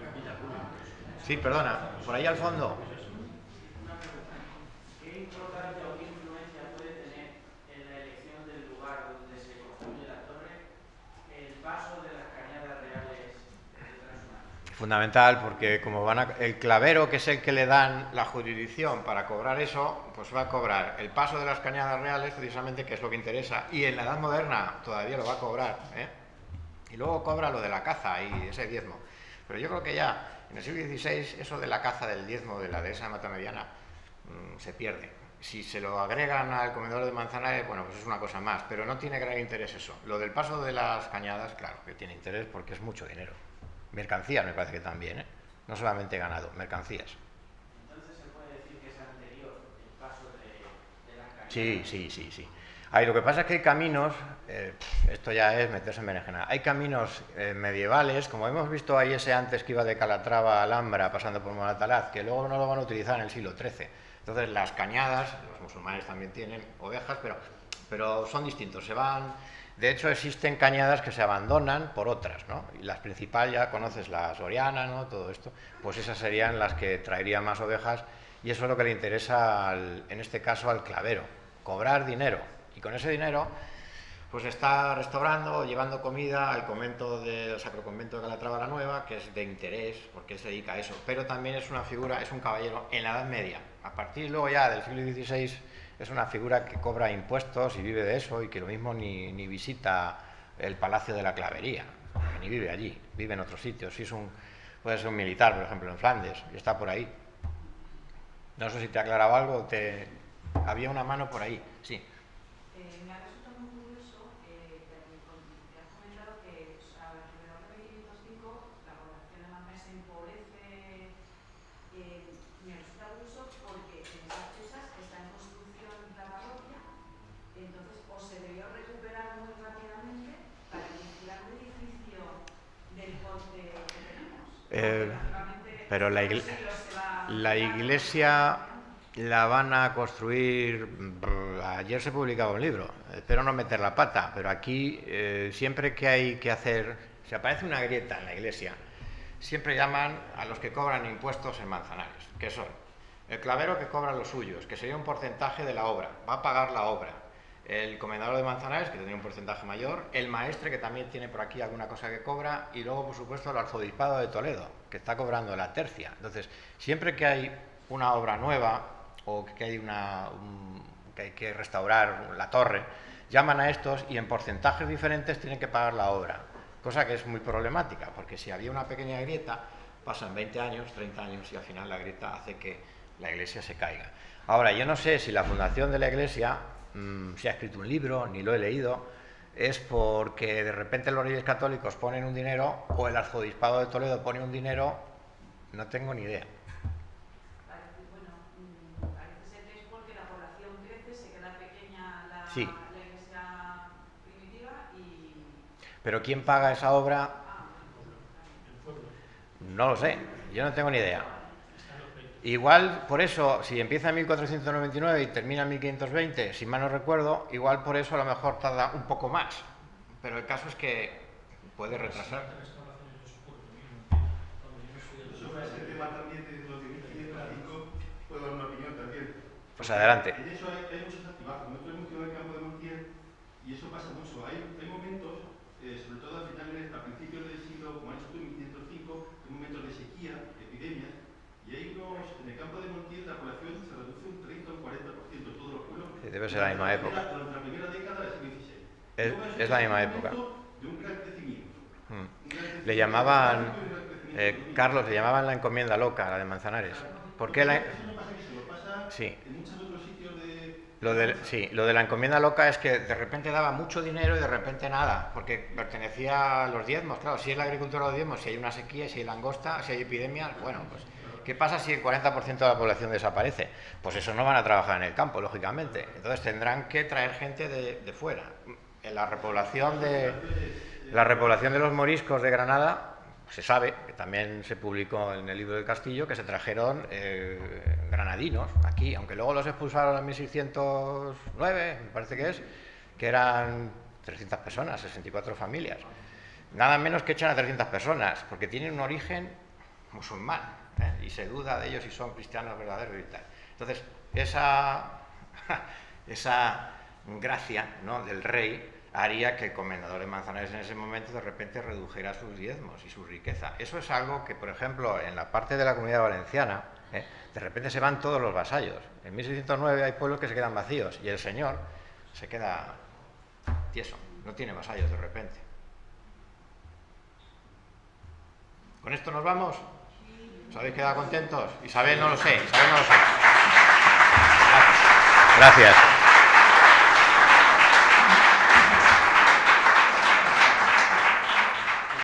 Sí, perdona. Por ahí al fondo.
¿Qué importancia o qué influencia puede tener en la elección del lugar donde se construye la torre el paso de las cañadas reales de Transhumante?
Fundamental, porque como el clavero, que es el que le dan la jurisdicción para cobrar eso, pues va a cobrar el paso de las cañadas reales, precisamente, que es lo que interesa, y en la Edad Moderna todavía lo va a cobrar, ¿eh? Y luego cobra lo de la caza y ese diezmo. Pero yo creo que ya en el siglo XVI eso de la caza del diezmo de la dehesa de Matamediana se pierde. Si se lo agregan al comendador de Manzanares, bueno, pues es una cosa más, pero no tiene gran interés eso. Lo del paso de las cañadas, claro que tiene interés porque es mucho dinero. Mercancías me parece que también, ¿eh? No solamente ganado, mercancías.
Entonces se puede decir que es anterior el paso de las cañadas.
Sí. Ahí lo que pasa es que hay caminos, esto ya es meterse en berenjena, hay caminos medievales, como hemos visto ahí ese antes que iba de Calatrava a Alhambra pasando por Moratalaz, que luego no lo van a utilizar en el siglo XIII. Entonces las cañadas, los musulmanes también tienen ovejas, pero son distintos, se van. De hecho existen cañadas que se abandonan por otras, ¿no? Y las principales ya conoces, la soriana, ¿no? Todo esto, pues esas serían las que traerían más ovejas y eso es lo que le interesa en este caso al clavero, cobrar dinero. Y con ese dinero, pues está restaurando, llevando comida al convento del Sacro Convento de Calatrava la Nueva, que es de interés, porque él se dedica a eso. Pero también es una figura, es un caballero en la Edad Media. A partir luego ya del siglo XVI es una figura que cobra impuestos y vive de eso, y que lo mismo ni visita el Palacio de la Clavería, ni vive allí, vive en otros sitios. Si es puede ser un militar, por ejemplo, en Flandes, y está por ahí. No sé si te ha aclarado algo, había una mano por ahí, sí.
Me ha resultado muy curioso que has comentado que alrededor de 1505 la población alemana se empobrece. Me resulta curioso porque en esas fechas está en construcción la parroquia, entonces o se debió recuperar muy rápidamente para iniciar un edificio del porte que tenemos.
Pero la iglesia la van a construir. Ayer se publicaba un libro, espero no meter la pata, pero aquí siempre que hay que hacer, si aparece una grieta en la iglesia, siempre llaman a los que cobran impuestos en Manzanares, que son el clavero que cobra los suyos, que sería un porcentaje de la obra, va a pagar la obra, el comendador de Manzanares, que tendría un porcentaje mayor, el maestre, que también tiene por aquí alguna cosa que cobra, y luego, por supuesto, el arzobispado de Toledo, que está cobrando la tercia. Entonces, siempre que hay una obra nueva o que hay que hay que restaurar la torre, llaman a estos y en porcentajes diferentes tienen que pagar la obra, cosa que es muy problemática, porque si había una pequeña grieta, pasan 20 años, 30 años y al final la grieta hace que la iglesia se caiga. Ahora, yo no sé si la fundación de la iglesia, se ha escrito un libro, ni lo he leído, es porque de repente los Reyes Católicos ponen un dinero o el arzobispado de Toledo pone un dinero, no tengo ni idea. Sí.
La iglesia primitiva y...
Pero ¿quién paga esa obra? No lo sé, yo no tengo ni idea. Igual, por eso, si empieza en 1499 y termina en 1520, si mal no recuerdo, igual por eso a lo mejor tarda un poco más. Pero el caso es que puede retrasar.
Sobre ese tema también de los 1505, puedo dar una opinión también.
Pues adelante.
En eso hay muchos altibajos. Nosotros hemos quedado en el campo de Montiel y eso pasa mucho. Hay momentos, sobre todo a principios del siglo, como has dicho tú, en 1505, hay momentos de sequía, de epidemias, y hay en el campo de Montiel la población se reduce un 30 o un 40%, todos los pueblos.
Sí, debe ser la misma época.
Durante la primera década del siglo XVI.
Es la misma época.
De un gran crecimiento.
Le llamaban, Carlos, le llamaban la encomienda loca, la de Manzanares. ¿Por qué la...? Sí. Lo de la encomienda loca es que de repente daba mucho dinero y de repente nada, porque pertenecía a los diezmos. Claro, si es la agricultura de los diezmos, si hay una sequía, si hay langosta, si hay epidemias, bueno, pues ¿qué pasa si el 40% de la población desaparece? Pues esos no van a trabajar en el campo, lógicamente. Entonces tendrán que traer gente de fuera. En la repoblación de los moriscos de Granada, se sabe, que también se publicó en el libro del Castillo, que se trajeron granadinos aquí, aunque luego los expulsaron en 1609, me parece que eran 300 personas, 64 familias. Nada menos que echan a 300 personas, porque tienen un origen musulmán, y se duda de ellos si son cristianos verdaderos y tal. Entonces, esa gracia, ¿no?, del rey haría que el comendador de Manzanares en ese momento de repente redujera sus diezmos y su riqueza. Eso es algo que, por ejemplo, en la parte de la Comunidad Valenciana, de repente se van todos los vasallos. En 1609 hay pueblos que se quedan vacíos y el señor se queda tieso, no tiene vasallos de repente. ¿Con esto nos vamos? ¿Os habéis quedado contentos? Isabel no lo sé, Isabel no lo sé. Gracias.